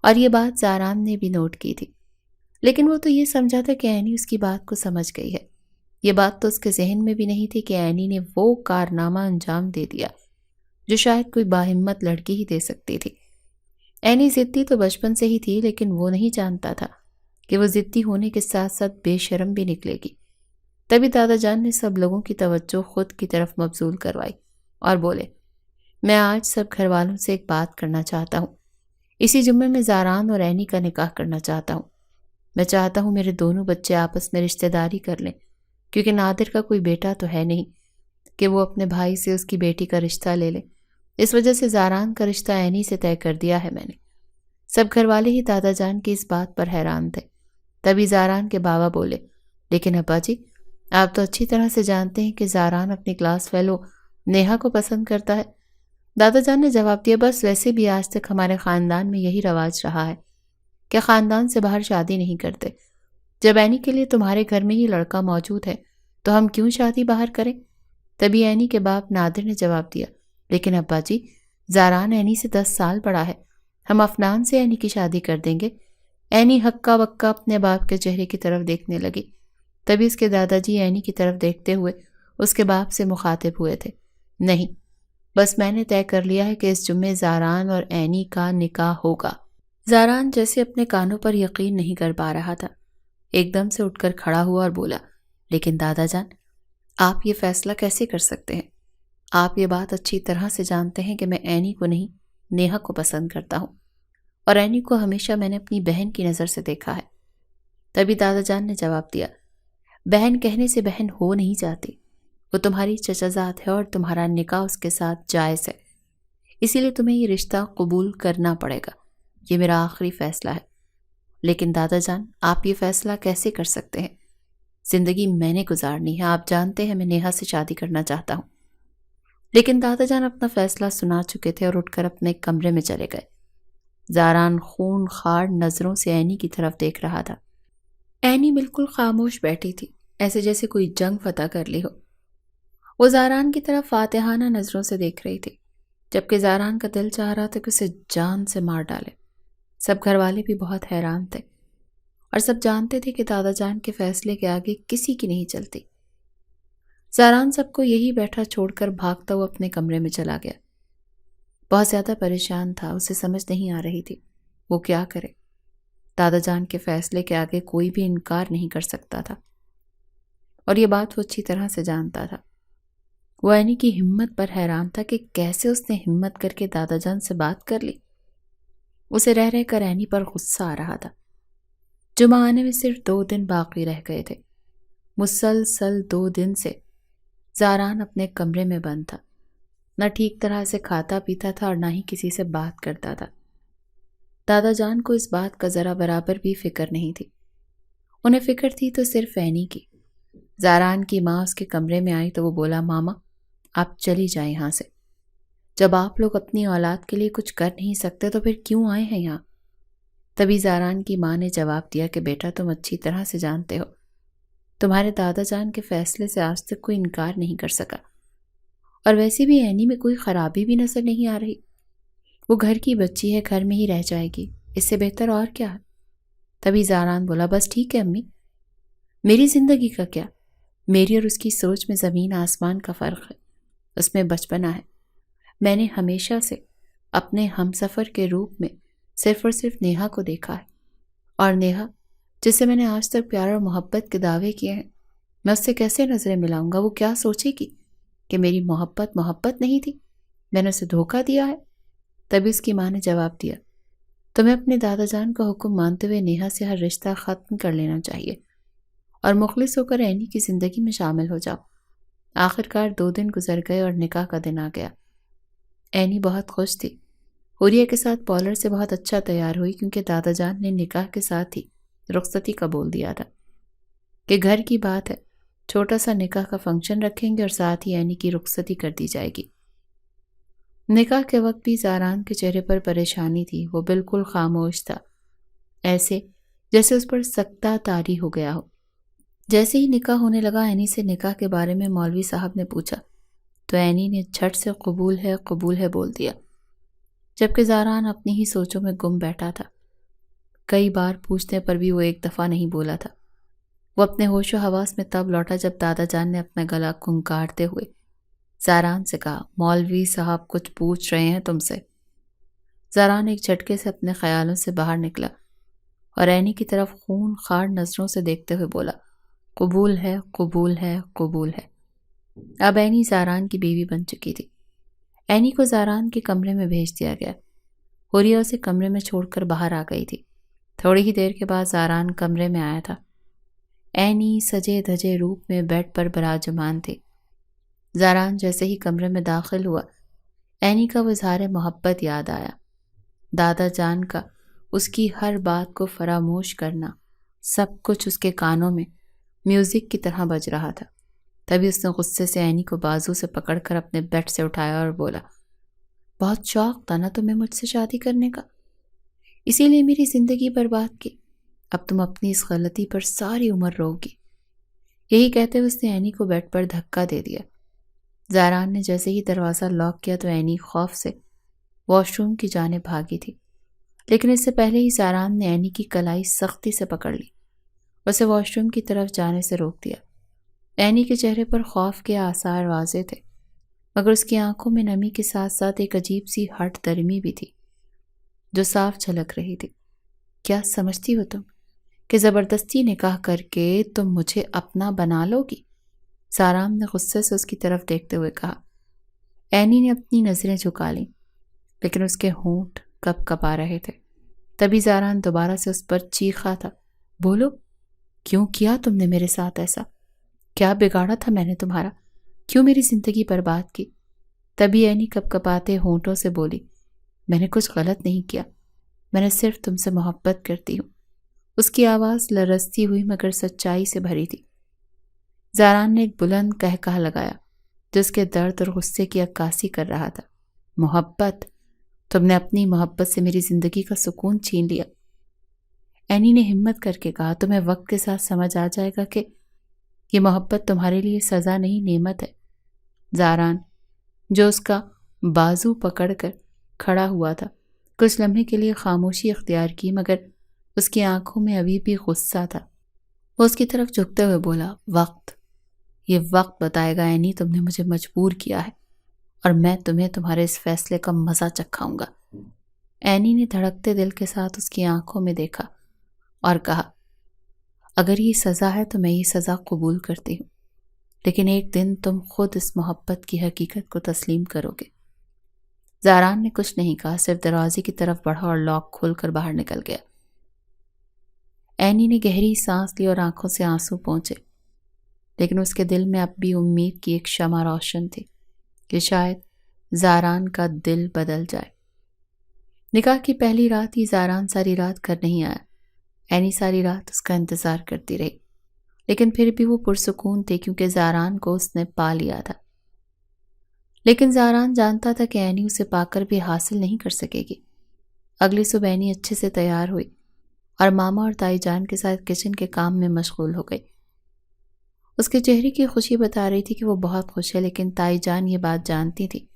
اور یہ بات زاران نے بھی نوٹ کی تھی، لیکن وہ تو یہ سمجھا تھا کہ اینی اس کی بات کو سمجھ گئی ہے۔ یہ بات تو اس کے ذہن میں بھی نہیں تھی کہ اینی نے وہ کارنامہ انجام دے دیا جو شاید کوئی باہمت لڑکی ہی دے سکتی تھی۔ اینی ضدی تو بچپن سے ہی تھی، لیکن وہ نہیں جانتا تھا کہ وہ ضدی ہونے کے ساتھ ساتھ بے شرم بھی نکلے گی۔ تبھی دادا جان نے سب لوگوں کی توجہ خود کی طرف مبذول کروائی اور بولے، میں آج سب گھر والوں سے ایک بات کرنا چاہتا ہوں۔ اسی جمعے میں زاران اور عینی کا نکاح کرنا چاہتا ہوں۔ میں چاہتا ہوں میرے دونوں بچے آپس میں رشتہ داری کر لیں، کیونکہ نادر کا کوئی بیٹا تو ہے نہیں کہ وہ اپنے بھائی سے اس کی بیٹی کا رشتہ لے لے۔ اس وجہ سے زاران کا رشتہ عینی سے طے کر دیا ہے میں نے۔ سب گھر والے ہی دادا جان کی اس بات پر حیران تھے۔ تبھی زاران کے بابا بولے، لیکن ابا جی، آپ تو اچھی طرح سے جانتے ہیں کہ زاران اپنی کلاس فیلو نیہا کو پسند کرتا ہے۔ دادا جان نے جواب دیا، بس ویسے بھی آج تک ہمارے خاندان میں یہی رواج رہا ہے کہ خاندان سے باہر شادی نہیں کرتے۔ جب عینی کے لیے تمہارے گھر میں ہی لڑکا موجود ہے تو ہم کیوں شادی باہر کریں؟ تبھی عینی کے باپ نادر نے جواب دیا، لیکن ابا جی، زاران عینی سے 10 سال بڑا ہے، ہم افنان سے عینی کی شادی کر دیں گے۔ عینی ہکا بکا اپنے باپ کے چہرے کی طرف دیکھنے لگی۔ تبھی اس کے دادا جی عینی کی طرف دیکھتے ہوئے اس کے باپ سے مخاطب ہوئے تھے، نہیں، بس میں نے طے کر لیا ہے کہ اس جمعے زاران اور عینی کا نکاح ہوگا۔ زاران جیسے اپنے کانوں پر یقین نہیں کر پا رہا تھا، ایک دم سے اٹھ کر کھڑا ہوا اور بولا، لیکن دادا جان، آپ یہ فیصلہ کیسے کر سکتے ہیں؟ آپ یہ بات اچھی طرح سے جانتے ہیں کہ میں عینی کو نہیں، نیہا کو پسند کرتا ہوں، اور عینی کو ہمیشہ میں نے اپنی بہن کی نظر سے دیکھا ہے۔ تبھی دادا جان نے جواب دیا، بہن کہنے سے بہن ہو نہیں جاتی، وہ تمہاری چچازاد ہے اور تمہارا نکاح اس کے ساتھ جائز ہے، اسی لیے تمہیں یہ رشتہ قبول کرنا پڑے گا۔ یہ میرا آخری فیصلہ ہے۔ لیکن دادا جان، آپ یہ فیصلہ کیسے کر سکتے ہیں؟ زندگی میں نے گزارنی ہے، آپ جانتے ہیں میں نیہا سے شادی کرنا چاہتا ہوں۔ لیکن دادا جان اپنا فیصلہ سنا چکے تھے اور اٹھ کر اپنے کمرے میں چلے گئے۔ زاران خون خار نظروں سے عینی کی طرف دیکھ رہا تھا۔ عینی بالکل خاموش بیٹھی تھی، ایسے جیسے کوئی جنگ فتح کر لی ہو۔ وہ زاران کی طرف فاتحانہ نظروں سے دیکھ رہی تھی، جبکہ زاران کا دل چاہ رہا تھا کہ اسے جان سے مار ڈالے۔ سب گھر والے بھی بہت حیران تھے اور سب جانتے تھے کہ دادا جان کے فیصلے کے آگے کسی کی نہیں چلتی۔ زاران سب کو یہی بیٹھا چھوڑ کر بھاگتا ہوا اپنے کمرے میں چلا گیا۔ بہت زیادہ پریشان تھا، اسے سمجھ نہیں آ رہی تھی وہ کیا کرے۔ دادا جان کے فیصلے کے آگے کوئی بھی انکار نہیں کر سکتا تھا، اور یہ بات وہ اچھی طرح سے جانتا تھا۔ وہ عینی کی ہمت پر حیران تھا کہ کیسے اس نے ہمت کر کے دادا جان سے بات کر لی۔ اسے رہ کر عینی پر غصہ آ رہا تھا۔ جمعہ آنے میں صرف 2 دن باقی رہ گئے تھے۔ مسلسل 2 دن سے زاران اپنے کمرے میں بند تھا، نہ ٹھیک طرح سے کھاتا پیتا تھا اور نہ ہی کسی سے بات کرتا تھا۔ دادا جان کو اس بات کا ذرا برابر بھی فکر نہیں تھی، انہیں فکر تھی تو صرف عینی کی۔ زاران کی ماں اس کے کمرے میں آئی تو وہ بولا، ماما، آپ چلی جائیں یہاں سے، جب آپ لوگ اپنی اولاد کے لیے کچھ کر نہیں سکتے تو پھر کیوں آئے ہیں یہاں؟ تبھی زاران کی ماں نے جواب دیا کہ بیٹا، تم اچھی طرح سے جانتے ہو تمہارے دادا جان کے فیصلے سے آج تک کوئی انکار نہیں کر سکا، اور ویسے بھی عینی میں کوئی خرابی بھی نظر نہیں آ رہی۔ وہ گھر کی بچی ہے، گھر میں ہی رہ جائے گی، اس سے بہتر اور کیا ہے؟ تبھی زاران بولا، بس ٹھیک ہے امی، میری زندگی کا کیا؟ میری اور اس کی سوچ میں زمین آسمان کا فرق ہے۔ اس میں بچپنا ہے۔ میں نے ہمیشہ سے اپنے ہمسفر کے روپ میں صرف اور صرف نیہا کو دیکھا ہے، اور نیہا جس سے میں نے آج تک پیار اور محبت کے دعوے کیے ہیں، میں اس سے کیسے نظریں ملاؤں گا؟ وہ کیا سوچے گی کہ میری محبت نہیں تھی، میں نے اسے دھوکہ دیا ہے؟ تبھی اس کی ماں نے جواب دیا، تمہیں اپنے دادا جان کا حکم مانتے ہوئے نیہا سے ہر رشتہ ختم کر لینا چاہیے اور مخلص ہو کر عینی کی زندگی میں شامل ہو جاؤ۔ آخرکار 2 دن گزر گئے اور نکاح کا دن آ گیا۔ عینی بہت خوش تھی، حوریہ کے ساتھ پارلر سے بہت اچھا تیار ہوئی، کیونکہ دادا جان نے نکاح کے ساتھ ہی رخصتی کا بول دیا تھا کہ گھر کی بات ہے، چھوٹا سا نکاح کا فنکشن رکھیں گے اور ساتھ ہی عینی کی رخصتی کر دی جائے گی۔ نکاح کے وقت بھی زاران کے چہرے پر پریشانی تھی، وہ بالکل خاموش تھا، ایسے جیسے اس پر سکتہ طاری ہو گیا ہو۔ جیسے ہی نکاح ہونے لگا، عینی سے نکاح کے بارے میں مولوی صاحب نے پوچھا تو عینی نے جھٹ سے قبول ہے بول دیا، جبکہ زاران اپنی ہی سوچوں میں گم بیٹھا تھا۔ کئی بار پوچھنے پر بھی وہ ایک دفعہ نہیں بولا تھا۔ وہ اپنے ہوش و حواس میں تب لوٹا جب دادا جان نے اپنا گلا کھنکارتے ہوئے زاران سے کہا، مولوی صاحب کچھ پوچھ رہے ہیں تم سے۔ زاران ایک جھٹکے سے اپنے خیالوں سے باہر نکلا اور اینی کی طرف خون خار نظروں سے دیکھتے ہوئے بولا، قبول ہے، قبول ہے، قبول ہے۔ اب اینی زاران کی بیوی بن چکی تھی۔ اینی کو زاران کے کمرے میں بھیج دیا گیا۔ حوریہ اسے کمرے میں چھوڑ کر باہر آ گئی تھی۔ تھوڑی ہی دیر کے بعد زاران کمرے میں آیا تھا۔ اینی سجے دھجے روپ میں بیڈ پر براجمان تھی۔ زاران جیسے ہی کمرے میں داخل ہوا، اینی کا وہ اظہار محبت یاد آیا۔ دادا جان کا اس کی ہر بات کو فراموش کرنا، سب کچھ اس کے کانوں میں میوزک کی طرح بج رہا تھا۔ تبھی اس نے غصے سے اینی کو بازو سے پکڑ کر اپنے بیڈ سے اٹھایا اور بولا، بہت شوق تھا نا تمہیں مجھ سے شادی کرنے کا، اسی لیے میری زندگی برباد کی۔ اب تم اپنی اس غلطی پر ساری عمر رو گی۔ یہی کہتے ہوئے اس نے اینی کو بیڈ پر دھکا دے دیا۔ زاران نے جیسے ہی دروازہ لاک کیا تو اینی خوف سے واش روم کی جانب بھاگی تھی، لیکن اس سے پہلے ہی زاران نے اینی کی کلائی سختی سے پکڑ لی، اسے واش روم کی طرف جانے سے روک دیا۔ اینی کے چہرے پر خوف کے آثار واضح تھے، مگر اس کی آنکھوں میں نمی کے ساتھ ساتھ ایک عجیب سی ہٹ درمی بھی تھی جو صاف جھلک رہی تھی۔ کیا سمجھتی ہو تم کہ زبردستی نکاح کر کے تم مجھے اپنا بنا لو گی؟ زاران نے غصے سے اس کی طرف دیکھتے ہوئے کہا۔ اینی نے اپنی نظریں جھکا لیں، لیکن اس کے ہونٹ کپ کپا رہے تھے۔ تبھی زاران دوبارہ سے اس پر چیخا تھا، بولو، کیوں کیا تم نے میرے ساتھ ایسا؟ کیا بگاڑا تھا میں نے تمہارا؟ کیوں میری زندگی برباد کی؟ تبھی اینی کپ کپاتے ہونٹوں سے بولی، میں نے کچھ غلط نہیں کیا، میں نے صرف تم سے محبت کرتی ہوں۔ اس کی آواز لرزتی ہوئی مگر سچائی سے بھری تھی۔ زاران نے ایک بلند قہقہہ لگایا جس کے درد اور غصے کی عکاسی کر رہا تھا۔ محبت؟ تم نے اپنی محبت سے میری زندگی کا سکون چھین لیا۔ اینی نے ہمت کر کے کہا، تمہیں وقت کے ساتھ سمجھ آ جائے گا کہ یہ محبت تمہارے لیے سزا نہیں، نعمت ہے۔ زاران، جو اس کا بازو پکڑ کر کھڑا ہوا تھا، کچھ لمحے کے لیے خاموشی اختیار کی، مگر اس کی آنکھوں میں ابھی بھی غصہ تھا۔ وہ اس کی طرف جھکتے ہوئے بولا، وقت، یہ وقت بتائے گا اینی، تم نے مجھے مجبور کیا ہے اور میں تمہیں تمہارے اس فیصلے کا مزہ چکھاؤں گا۔ اینی نے دھڑکتے دل کے ساتھ اس کی آنکھوں میں دیکھا اور کہا، اگر یہ سزا ہے تو میں یہ سزا قبول کرتی ہوں، لیکن ایک دن تم خود اس محبت کی حقیقت کو تسلیم کرو گے۔ زاران نے کچھ نہیں کہا، صرف دروازے کی طرف بڑھا اور لاک کھول کر باہر نکل گیا۔ اینی نے گہری سانس لی اور آنکھوں سے آنسو پہنچے، لیکن اس کے دل میں اب بھی امید کی ایک شمع روشن تھی کہ شاید زاران کا دل بدل جائے۔ نکاح کی پہلی رات ہی زاران ساری رات گھر نہیں آیا۔ اینی ساری رات اس کا انتظار کرتی رہی، لیکن پھر بھی وہ پرسکون تھی کیونکہ زاران کو اس نے پا لیا تھا۔ لیکن زاران جانتا تھا کہ اینی اسے پا کر بھی حاصل نہیں کر سکے گی۔ اگلی صبح اینی اچھے سے تیار ہوئی اور ماما اور تائی جان کے ساتھ کچن کے کام میں مشغول ہو گئی۔ اس کے چہرے کی خوشی بتا رہی تھی کہ وہ بہت خوش ہے، لیکن تائی جان یہ بات جانتی تھی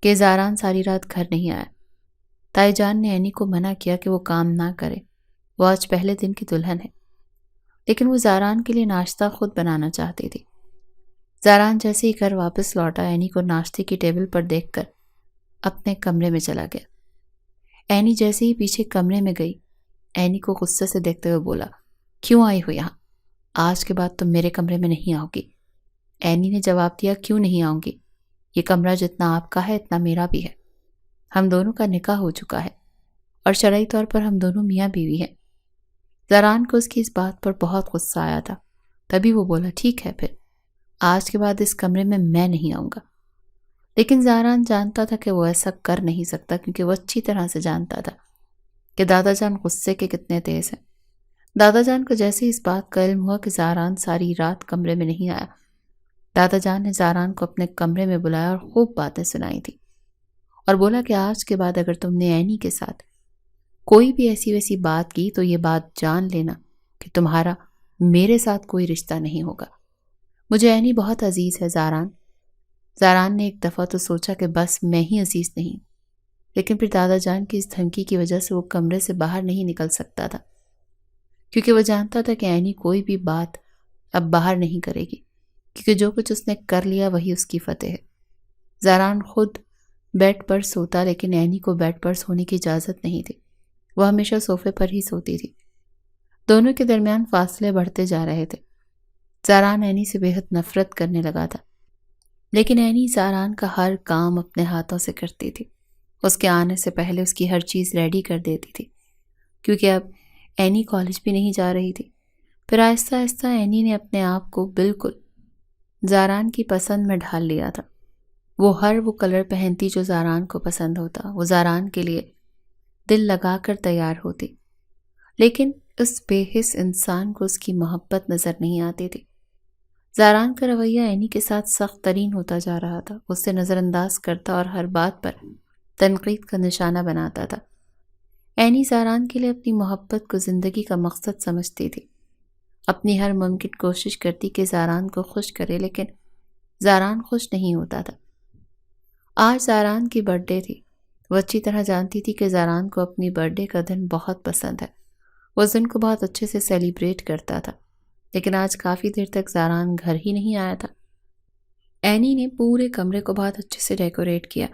کہ زاران ساری رات گھر نہیں آیا۔ تائی جان نے اینی کو منع کیا کہ وہ کام نہ کرے، وہ آج پہلے دن کی دلہن ہے، لیکن وہ زاران کے لیے ناشتہ خود بنانا چاہتی تھی۔ زاران جیسے ہی گھر واپس لوٹا، اینی کو ناشتے کی ٹیبل پر دیکھ کر اپنے کمرے میں چلا گیا۔ اینی جیسے ہی پیچھے کمرے میں گئی، اینی کو غصے سے دیکھتے ہوئے بولا، کیوں آئی ہو یہاں؟ آج کے بعد تم میرے کمرے میں نہیں آؤ گی۔ اینی نے جواب دیا، کیوں نہیں آؤں گی؟ یہ کمرہ جتنا آپ کا ہے اتنا میرا بھی ہے۔ ہم دونوں کا نکاح ہو چکا ہے اور شرعی طور پر ہم دونوں میاں بیوی ہیں۔ زاران کو اس کی اس بات پر بہت غصہ آیا تھا، تبھی وہ بولا، ٹھیک ہے، پھر آج کے بعد اس کمرے میں نہیں آؤں گا۔ لیکن زاران جانتا تھا کہ وہ ایسا کر نہیں سکتا، کیونکہ وہ اچھی طرح سے جانتا تھا کہ دادا جان غصے کے کتنے تیز ہیں۔ دادا جان کو جیسے اس بات کا علم ہوا کہ زاران ساری رات کمرے میں نہیں آیا، دادا جان نے زاران کو اپنے کمرے میں بلایا اور خوب باتیں سنائی تھی اور بولا کہ آج کے بعد اگر تم نے اینی کے ساتھ کوئی بھی ایسی ویسی بات کی تو یہ بات جان لینا کہ تمہارا میرے ساتھ کوئی رشتہ نہیں ہوگا۔ مجھے اینی بہت عزیز ہے زاران۔ زاران نے ایک دفعہ تو سوچا کہ بس میں ہی عزیز نہیں، لیکن پھر دادا جان کی اس دھمکی کی وجہ سے وہ کمرے سے باہر نہیں نکل سکتا تھا، کیونکہ وہ جانتا تھا کہ اینی کوئی بھی بات اب باہر نہیں کرے گی، کیونکہ جو کچھ اس نے کر لیا وہی اس کی فتح ہے۔ زاران خود بیڈ پر سوتا، لیکن اینی کو بیڈ پر سونے کی اجازت نہیں تھی۔ وہ ہمیشہ صوفے پر ہی سوتی تھی۔ دونوں کے درمیان فاصلے بڑھتے جا رہے تھے۔ زاران اینی سے بے حد نفرت کرنے لگا تھا، لیکن اینی زاران کا ہر کام اپنے ہاتھوں سے کرتی تھی۔ اس کے آنے سے پہلے اس کی ہر چیز ریڈی کر دیتی تھی، کیونکہ اب اینی کالج بھی نہیں جا رہی تھی۔ پھر آہستہ آہستہ اینی نے اپنے آپ کو بالکل زاران کی پسند میں ڈھال لیا تھا۔ وہ کلر پہنتی جو زاران کو پسند ہوتا، وہ زاران کے لیے دل لگا کر تیار ہوتی، لیکن اس بے حس انسان کو اس کی محبت نظر نہیں آتی تھی۔ زاران کا رویہ اینی کے ساتھ سخت ترین ہوتا جا رہا تھا، اس سے نظر انداز کرتا اور ہر بات پر تنقید کا نشانہ بناتا تھا۔ اینی زاران کے لیے اپنی محبت کو زندگی کا مقصد سمجھتی تھی، اپنی ہر ممکن کوشش کرتی کہ زاران کو خوش کرے، لیکن زاران خوش نہیں ہوتا تھا۔ آج زاران کی برتھ ڈے تھی۔ وہ اچھی طرح جانتی تھی کہ زاران کو اپنی برتھ ڈے کا دن بہت پسند ہے، وہ اس دن کو بہت اچھے سے سیلیبریٹ کرتا تھا، لیکن آج کافی دیر تک زاران گھر ہی نہیں آیا تھا۔ اینی نے پورے کمرے کو بہت اچھے سے ڈیکوریٹ کیا،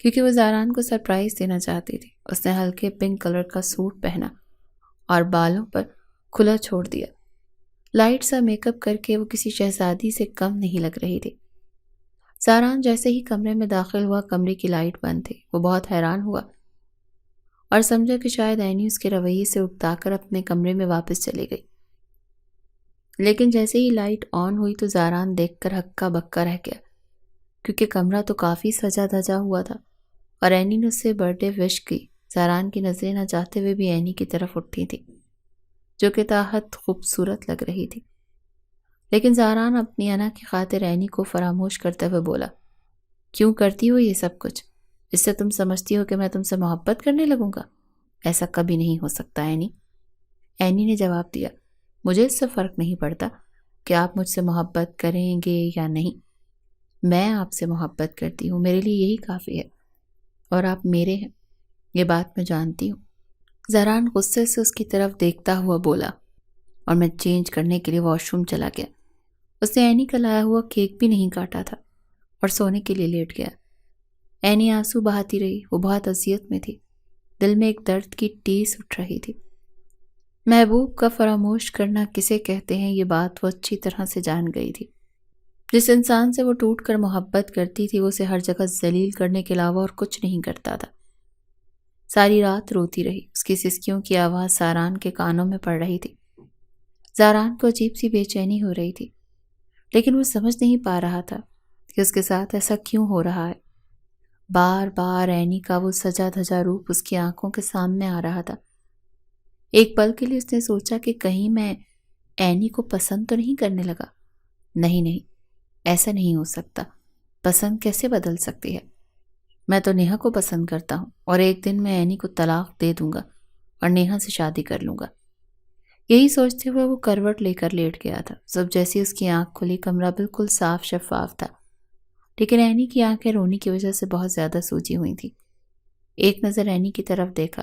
کیونکہ وہ زاران کو سرپرائز دینا چاہتی تھی۔ اس نے ہلکے پنک کلر کا سوٹ پہنا اور بالوں پر کھلا چھوڑ دیا۔ لائٹ سا میک اپ کر کے وہ کسی شہزادی سے کم نہیں لگ رہی تھی۔ زاران جیسے ہی کمرے میں داخل ہوا، کمرے کی لائٹ بند تھی۔ وہ بہت حیران ہوا اور سمجھا کہ شاید اینی اس کے رویے سے اکتا کر اپنے کمرے میں واپس چلی گئی، لیکن جیسے ہی لائٹ آن ہوئی تو زاران دیکھ کر ہکا بکا رہ گیا، کیونکہ کمرہ تو کافی سجا دھجا ہوا تھا اور اینی نے اس سے برتھ ڈے وش کی۔ زاران کی نظریں نہ چاہتے ہوئے بھی اینی کی طرف اٹھی تھی، جو کہ تاحد خوبصورت لگ رہی تھی، لیکن زاران اپنی انا کی خاطر اینی کو فراموش کرتے ہوئے بولا، کیوں کرتی ہو یہ سب کچھ؟ اس سے تم سمجھتی ہو کہ میں تم سے محبت کرنے لگوں گا؟ ایسا کبھی نہیں ہو سکتا اینی۔ اینی نے جواب دیا، مجھے اس سے فرق نہیں پڑتا کہ آپ مجھ سے محبت کریں گے یا نہیں، میں آپ سے محبت کرتی ہوں، میرے لیے یہی کافی ہے، اور آپ میرے ہیں، یہ بات میں جانتی ہوں۔ زاران غصے سے اس کی طرف دیکھتا ہوا بولا، اور میں چینج کرنے کے لیے واش روم چلا گیا۔ اس نے اینی کا لایا ہوا کیک بھی نہیں کاٹا تھا اور سونے کے لیے لیٹ گیا۔ اینی آنسو بہاتی رہی، وہ بہت اذیت میں تھی، دل میں ایک درد کی ٹیس اٹھ رہی تھی۔ محبوب کا فراموش کرنا کسے کہتے ہیں، یہ بات وہ اچھی طرح سے جان گئی تھی۔ جس انسان سے وہ ٹوٹ کر محبت کرتی تھی، وہ اسے ہر جگہ ذلیل کرنے کے علاوہ اور کچھ نہیں کرتا تھا۔ ساری رات روتی رہی، اس کی سسکیوں کی آواز زاران کے کانوں میں پڑ رہی تھی۔ زاران کو عجیب سی بے چینی ہو رہی تھی، لیکن وہ سمجھ نہیں پا رہا تھا کہ اس کے ساتھ ایسا کیوں ہو رہا ہے۔ بار بار اینی کا وہ سجا دھجا روپ اس کی آنکھوں کے سامنے آ رہا تھا۔ ایک پل کے لیے اس نے سوچا کہ کہیں میں اینی کو پسند تو نہیں کرنے لگا۔ نہیں، ایسا نہیں ہو سکتا، پسند کیسے بدل سکتی ہے؟ میں تو نیہا کو پسند کرتا ہوں، اور ایک دن میں اینی کو طلاق دے دوں گا اور نیہا سے شادی کر لوں گا۔ یہی سوچتے ہوئے وہ کروٹ لے کر لیٹ گیا تھا۔ جب جیسی اس کی آنکھ کھلی، کمرہ بالکل صاف شفاف تھا، لیکن اینی کی آنکھیں رونے کی وجہ سے بہت زیادہ سوجی ہوئی تھیں۔ ایک نظر اینی کی طرف دیکھا،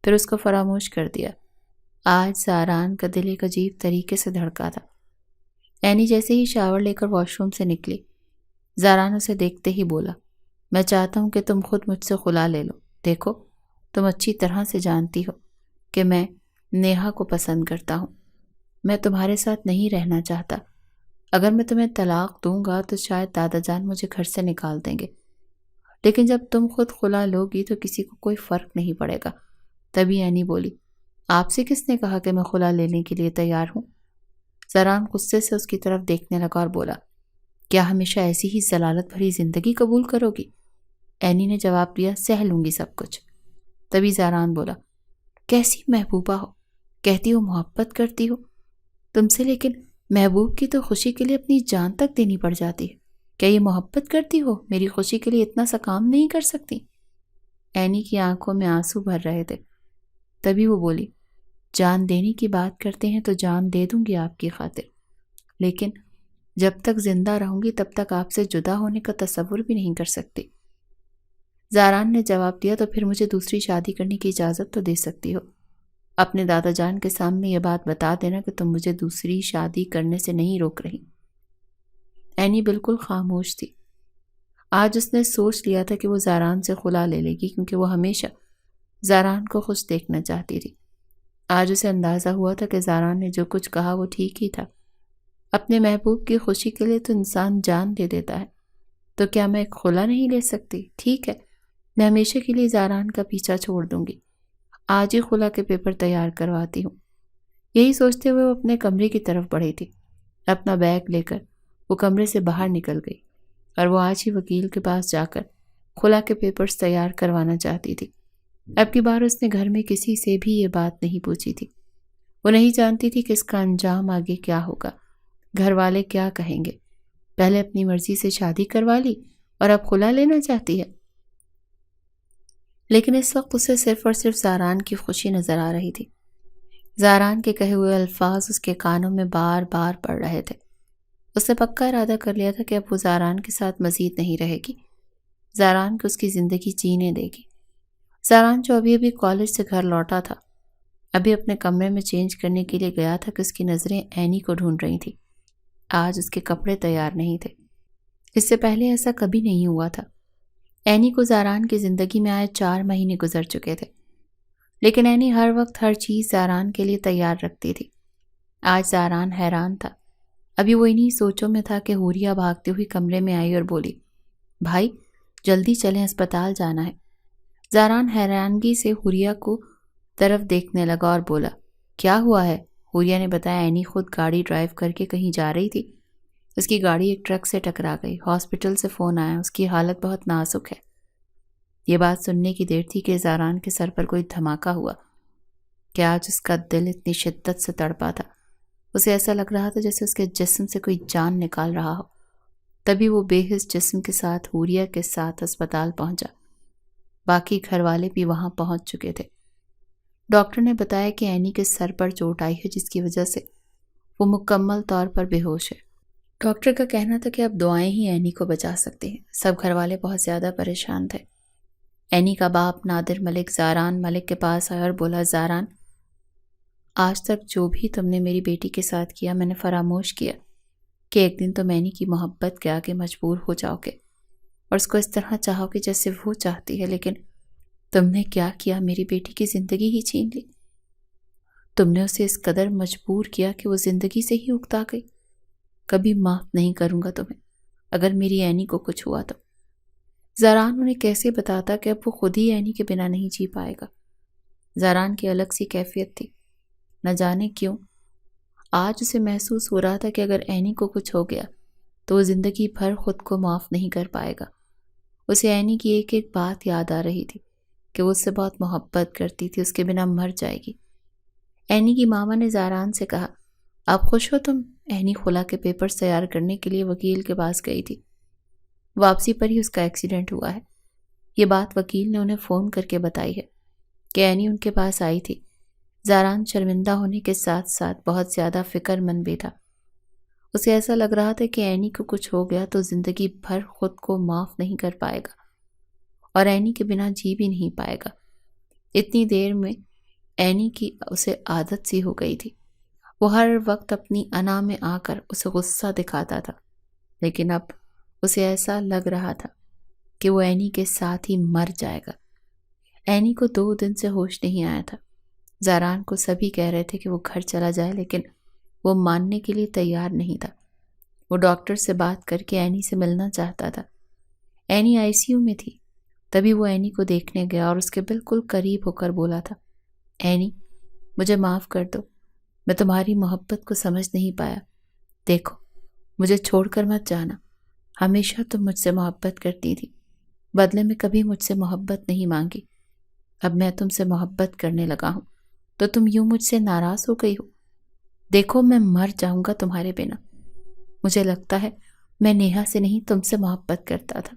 پھر اس کو فراموش کر دیا۔ آج زاران کا دل ایک عجیب طریقے سے دھڑکا تھا۔ اینی جیسے ہی شاور لے کر واش روم سے نکلی، زاران اسے دیکھتے ہی بولا، میں چاہتا ہوں کہ تم خود مجھ سے خلا لے لو۔ دیکھو، تم اچھی طرح سے جانتی ہو کہ میں نیہا کو پسند کرتا ہوں، میں تمہارے ساتھ نہیں رہنا چاہتا۔ اگر میں تمہیں طلاق دوں گا تو شاید دادا جان مجھے گھر سے نکال دیں گے، لیکن جب تم خود خلا لوگی تو کسی کو کوئی فرق نہیں پڑے گا۔ تبھی اینی بولی، آپ سے کس نے کہا کہ میں خلا لینے کے لیے تیار ہوں؟ زاران غصے سے اس کی طرف دیکھنے لگا اور بولا، کیا ہمیشہ ایسی ہی ضلالت بھری زندگی قبول کرو گی؟ اینی نے جواب دیا، سہ لوں گی سب کچھ۔ تبھی زاران بولا، کیسی محبوبہ ہو، کہتی ہو محبت کرتی ہو تم سے، لیکن محبوب کی تو خوشی کے لیے اپنی جان تک دینی پڑ جاتی ہے۔ کیا یہ محبت کرتی ہو؟ میری خوشی کے لیے اتنا سا کام نہیں کر سکتی؟ اینی کی آنکھوں میں آنسو بھر رہے تھے۔ تبھی وہ بولی، جان دینے کی بات کرتے ہیں تو جان دے دوں گی آپ کی خاطر، لیکن جب تک زندہ رہوں گی تب تک آپ سے جدا ہونے کا تصور بھی نہیں کر سکتی۔ زاران نے جواب دیا، تو پھر مجھے دوسری شادی کرنے کی اجازت تو دے سکتی ہو۔ اپنے دادا جان کے سامنے یہ بات بتا دینا کہ تم مجھے دوسری شادی کرنے سے نہیں روک رہی۔ اینی بالکل خاموش تھی۔ آج اس نے سوچ لیا تھا کہ وہ زاران سے خلا لے لے گی، کیونکہ وہ ہمیشہ زاران کو خوش دیکھنا چاہتی تھی۔ آج اسے اندازہ ہوا تھا کہ زاران نے جو کچھ کہا وہ ٹھیک ہی تھا۔ اپنے محبوب کی خوشی کے لیے تو انسان جان دے دیتا ہے، تو کیا میں ایک خلا نہیں لے سکتی؟ ٹھیک ہے، میں ہمیشہ کے لیے زاران کا پیچھا چھوڑ دوں گی، آج ہی خلا کے پیپر تیار کرواتی ہوں۔ یہی سوچتے ہوئے وہ اپنے کمرے کی طرف بڑھی تھی۔ اپنا بیگ لے کر وہ کمرے سے باہر نکل گئی اور وہ آج ہی وکیل کے پاس جا کر خلا کے پیپرز تیار کروانا چاہتی تھی۔ اب کی بار اس نے گھر میں کسی سے بھی یہ بات نہیں پوچھی تھی۔ وہ نہیں جانتی تھی کہ اس کا انجام آگے کیا ہوگا، گھر والے کیا کہیں گے۔ پہلے اپنی مرضی سے شادی کروا لی اور اب خلا لینا چاہتی ہے۔ لیکن اس وقت اسے صرف اور صرف زاران کی خوشی نظر آ رہی تھی۔ زاران کے کہے ہوئے الفاظ اس کے کانوں میں بار بار پڑ رہے تھے۔ اس نے پکا ارادہ کر لیا تھا کہ اب وہ زاران کے ساتھ مزید نہیں رہے گی، زاران کو اس کی زندگی جینے دے گی۔ زاران جو ابھی ابھی کالج سے گھر لوٹا تھا، ابھی اپنے کمرے میں چینج کرنے کے لیے گیا تھا کہ اس کی نظریں اینی کو ڈھونڈ رہی تھی۔ آج اس کے کپڑے تیار نہیں تھے۔ اس سے پہلے ایسا کبھی نہیں ہوا تھا۔ اینی کو زاران کی زندگی میں آئے 4 مہینے گزر چکے تھے، لیکن اینی ہر وقت ہر چیز زاران کے لیے تیار رکھتی تھی۔ آج زاران حیران تھا۔ ابھی وہ انہی سوچوں میں تھا کہ حوریہ بھاگتے ہوئی کمرے میں آئی اور بولی، بھائی جلدی چلیں، اسپتال جانا ہے۔ زاران حیرانگی سے حوریہ کو طرف دیکھنے لگا اور بولا، کیا ہوا ہے؟ حوریہ نے بتایا اینی خود گاڑی ڈرائیو کر کے کہیں جا رہی تھی۔ اس کی گاڑی ایک ٹرک سے ٹکرا گئی، ہاسپٹل سے فون آیا، اس کی حالت بہت نازک ہے۔ یہ بات سننے کی دیر تھی کہ زاران کے سر پر کوئی دھماکہ ہوا کہ آج اس کا دل اتنی شدت سے تڑپا تھا، اسے ایسا لگ رہا تھا جیسے اس کے جسم سے کوئی جان نکال رہا ہو۔ تبھی وہ بے حس جسم کے ساتھ حوریہ کے ساتھ اسپتال پہنچا۔ باقی گھر والے بھی وہاں پہنچ چکے تھے۔ ڈاکٹر نے بتایا کہ اینی کے سر پر چوٹ آئی ہے، جس کی وجہ سے وہ مکمل طور پر بے ہوش ہے۔ ڈاکٹر کا کہنا تھا کہ اب دعائیں ہی اینی کو بچا سکتی ہیں۔ سب گھر والے بہت زیادہ پریشان تھے۔ اینی کا باپ نادر ملک زاران ملک کے پاس آیا اور بولا، زاران، آج تک جو بھی تم نے میری بیٹی کے ساتھ کیا، میں نے فراموش کیا کہ ایک دن تم اینی کی محبت کے آگے مجبور ہو جاؤ گے اور اس کو اس طرح چاہو گے جیسے وہ چاہتی ہے، لیکن تم نے کیا کیا؟ میری بیٹی کی زندگی ہی چھین لی۔ تم نے اسے اس قدر مجبور کیا کہ وہ زندگی سے ہی اکتا گئی۔ کبھی معاف نہیں کروں گا تمہیں اگر میری اینی کو کچھ ہوا تو۔ زاران انہیں کیسے بتاتا کہ اب وہ خود ہی اینی کے بنا نہیں جی پائے گا۔ زاران کی الگ سی کیفیت تھی، نہ جانے کیوں آج اسے محسوس ہو رہا تھا کہ اگر اینی کو کچھ ہو گیا تو وہ زندگی بھر خود کو معاف نہیں کر پائے گا۔ اسے اینی کی ایک ایک بات یاد آ رہی تھی کہ وہ اس سے بہت محبت کرتی تھی، اس کے بنا مر جائے گی۔ اینی کی ماما نے زاران سے کہا، آپ خوش ہو تم؟ اینی خلا کے پیپرز تیار کرنے کے لیے وکیل کے پاس گئی تھی، واپسی پر ہی اس کا ایکسیڈنٹ ہوا ہے۔ یہ بات وکیل نے انہیں فون کر کے بتائی ہے کہ اینی ان کے پاس آئی تھی۔ زاران شرمندہ ہونے کے ساتھ ساتھ بہت زیادہ فکر مند بھی تھا۔ اسے ایسا لگ رہا تھا کہ اینی کو کچھ ہو گیا تو زندگی بھر خود کو معاف نہیں کر پائے گا اور اینی کے بنا جی بھی نہیں پائے گا۔ اتنی دیر میں اینی کی اسے عادت سی ہو گئی تھی۔ وہ ہر وقت اپنی انا میں آ کر اسے غصہ دکھاتا تھا، لیکن اب اسے ایسا لگ رہا تھا کہ وہ اینی کے ساتھ ہی مر جائے گا۔ اینی کو 2 دن سے ہوش نہیں آیا تھا۔ زاران کو سبھی کہہ رہے تھے کہ وہ گھر چلا جائے، لیکن وہ ماننے کے لیے تیار نہیں تھا۔ وہ ڈاکٹر سے بات کر کے اینی سے ملنا چاہتا تھا۔ اینی آئی سی یو میں تھی۔ تبھی وہ اینی کو دیکھنے گیا اور اس کے بالکل قریب ہو کر بولا تھا، اینی مجھے معاف کر دو، میں تمہاری محبت کو سمجھ نہیں پایا۔ دیکھو مجھے چھوڑ کر مت جانا، ہمیشہ تم مجھ سے محبت کرتی تھی، بدلے میں کبھی مجھ سے محبت نہیں مانگی۔ اب میں تم سے محبت کرنے لگا ہوں تو تم یوں مجھ سے ناراض ہو گئی ہو؟ دیکھو میں مر جاؤں گا تمہارے بنا۔ مجھے لگتا ہے میں نیہا سے نہیں تم سے محبت کرتا تھا۔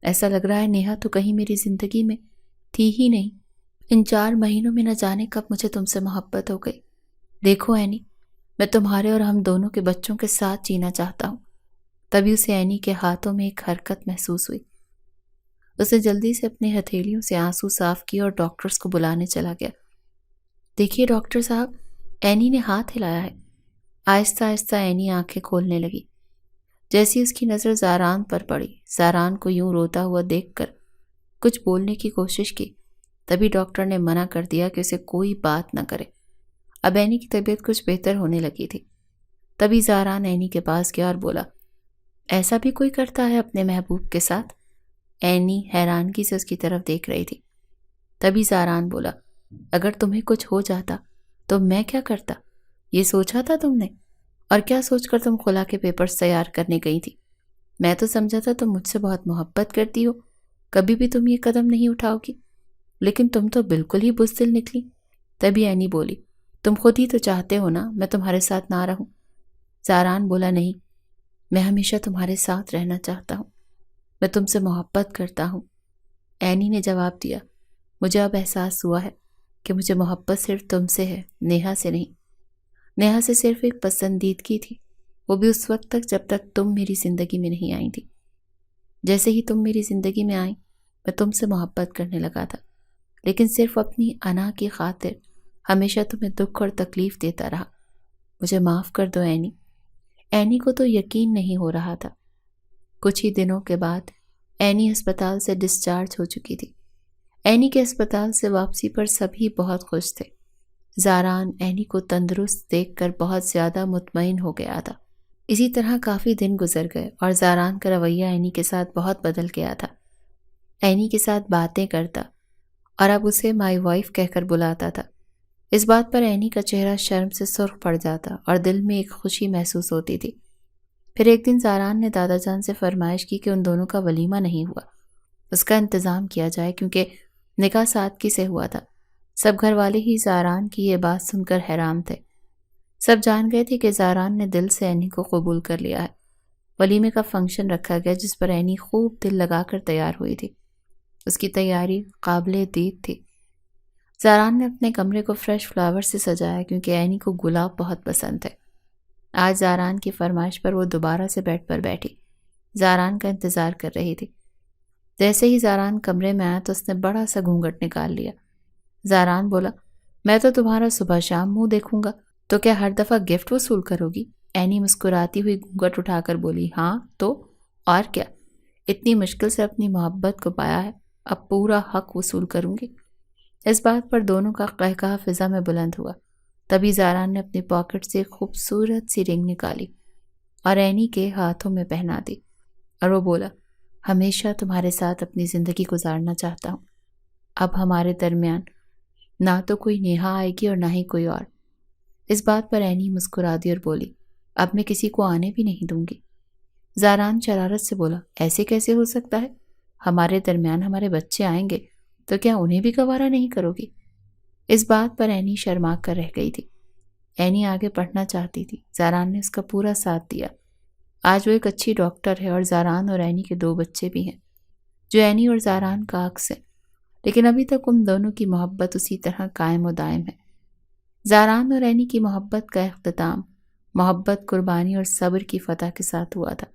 ایسا لگ رہا ہے نیہا تو کہیں میری زندگی میں تھی ہی نہیں۔ ان 4 مہینوں میں نہ جانے کب مجھے تم سے محبت ہو گئی۔ دیکھو اینی، میں تمہارے اور ہم دونوں کے بچوں کے ساتھ جینا چاہتا ہوں۔ تبھی اسے اینی کے ہاتھوں میں ایک حرکت محسوس ہوئی۔ اسے جلدی سے اپنے ہتھیلیوں سے آنسو صاف کیے اور ڈاکٹرز کو بلانے چلا گیا۔ دیکھیے ڈاکٹر صاحب، اینی نے ہاتھ ہلایا ہے۔ آہستہ آہستہ اینی آنکھیں کھولنے لگی۔ جیسی اس کی نظر زاران پر پڑی، زاران کو یوں روتا ہوا دیکھ کر کچھ بولنے کی کوشش کی، تبھی ڈاکٹر نے منع کر دیا کہ اسے کوئی بات نہ کرے۔ اب اینی کی طبیعت کچھ بہتر ہونے لگی تھی۔ تبھی زاران اینی کے پاس گیا اور بولا، ایسا بھی کوئی کرتا ہے اپنے محبوب کے ساتھ؟ اینی حیرانگی سے اس کی طرف دیکھ رہی تھی۔ تبھی زاران بولا، اگر تمہیں کچھ ہو جاتا تو میں کیا کرتا؟ یہ سوچا تھا تم نے؟ اور کیا سوچ کر تم خلا کے پیپرز تیار کرنے گئی تھی؟ میں تو سمجھا تھا تم مجھ سے بہت محبت کرتی ہو، کبھی بھی تم یہ قدم نہیں اٹھاؤ گی، لیکن تم تو بالکل ہی بزدل نکلی۔ تبھی اینی بولی، تم خود ہی تو چاہتے ہو نا میں تمہارے ساتھ نہ رہوں۔ زاران بولا، نہیں، میں ہمیشہ تمہارے ساتھ رہنا چاہتا ہوں، میں تم سے محبت کرتا ہوں۔ اینی نے جواب دیا، مجھے اب احساس ہوا ہے کہ مجھے محبت صرف تم سے ہے، نیہا سے نہیں۔ نیہا سے صرف ایک پسندیدگی تھی، وہ بھی اس وقت تک جب تک تم میری زندگی میں نہیں آئی تھی۔ جیسے ہی تم میری زندگی میں آئی میں تم سے محبت کرنے لگا تھا، لیکن صرف اپنی انا کی خاطر ہمیشہ تمہیں دکھ اور تکلیف دیتا رہا۔ مجھے معاف کر دو اینی۔ اینی کو تو یقین نہیں ہو رہا تھا۔ کچھ ہی دنوں کے بعد اینی ہسپتال سے ڈسچارج ہو چکی تھی۔ اینی کے ہسپتال سے واپسی پر سبھی بہت خوش تھے۔ زاران اینی کو تندرست دیکھ کر بہت زیادہ مطمئن ہو گیا تھا۔ اسی طرح کافی دن گزر گئے اور زاران کا رویہ اینی کے ساتھ بہت بدل گیا تھا۔ اینی کے ساتھ باتیں کرتا اور اب اسے مائی وائف کہہ کر بلاتا تھا۔ اس بات پر اینی کا چہرہ شرم سے سرخ پڑ جاتا اور دل میں ایک خوشی محسوس ہوتی تھی۔ پھر ایک دن زاران نے دادا جان سے فرمائش کی کہ ان دونوں کا ولیمہ نہیں ہوا، اس کا انتظام کیا جائے کیونکہ نکاح سادگی سے ہوا تھا۔ سب گھر والے ہی زاران کی یہ بات سن کر حیران تھے۔ سب جان گئے تھے کہ زاران نے دل سے اینی کو قبول کر لیا ہے۔ ولیمے کا فنکشن رکھا گیا جس پر اینی خوب دل لگا کر تیار ہوئی تھی۔ اس کی تیاری قابل دید تھی۔ زاران نے اپنے کمرے کو فریش فلاور سے سجایا کیونکہ اینی کو گلاب بہت پسند ہے۔ آج زاران کی فرمائش پر وہ دوبارہ سے بیڈ پر بیٹھی، زاران کا انتظار کر رہی تھی۔ جیسے ہی زاران کمرے میں آیا تو اس نے بڑا سا گھونگھٹ نکال لیا۔ زاران بولا، میں تو تمہارا صبح شام منہ دیکھوں گا، تو کیا ہر دفعہ گفٹ وصول کرو گی؟ اینی مسکراتی ہوئی گھونگھٹ اٹھا کر بولی، ہاں تو اور کیا، اتنی مشکل سے اپنی محبت کو پایا ہے، اب پورا حق وصول کروں گی۔ اس بات پر دونوں کا قہقہہ فضا میں بلند ہوا۔ تبھی زاران نے اپنی پاکٹ سے ایک خوبصورت سی رنگ نکالی اور اینی کے ہاتھوں میں پہنا دی، اور وہ بولا، ہمیشہ تمہارے ساتھ اپنی زندگی گزارنا چاہتا ہوں۔ اب ہمارے درمیان نہ تو کوئی نیہا آئے گی اور نہ ہی کوئی اور۔ اس بات پر اینی مسکرا دی اور بولی، اب میں کسی کو آنے بھی نہیں دوں گی۔ زاران شرارت سے بولا، ایسے کیسے ہو سکتا ہے؟ ہمارے درمیان ہمارے بچے آئیں گے تو کیا انہیں بھی گوارا نہیں کرو گی؟ اس بات پر اینی شرما کر رہ گئی تھی۔ اینی آگے پڑھنا چاہتی تھی، زاران نے اس کا پورا ساتھ دیا۔ آج وہ ایک اچھی ڈاکٹر ہے اور زاران اور اینی کے 2 بچے بھی ہیں جو اینی اور زاران کا عکس ہے، لیکن ابھی تک ان دونوں کی محبت اسی طرح قائم و دائم ہے۔ زاران اور اینی کی محبت کا اختتام محبت، قربانی اور صبر کی فتح کے ساتھ ہوا تھا۔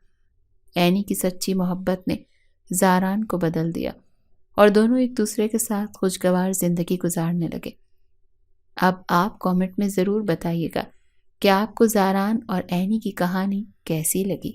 اینی کی سچی محبت نے زاران کو بدل دیا اور دونوں ایک دوسرے کے ساتھ خوشگوار زندگی گزارنے لگے۔ اب آپ کامنٹ میں ضرور بتائیے گا کہ آپ کو زاران اور اینی کی کہانی کیسی لگی۔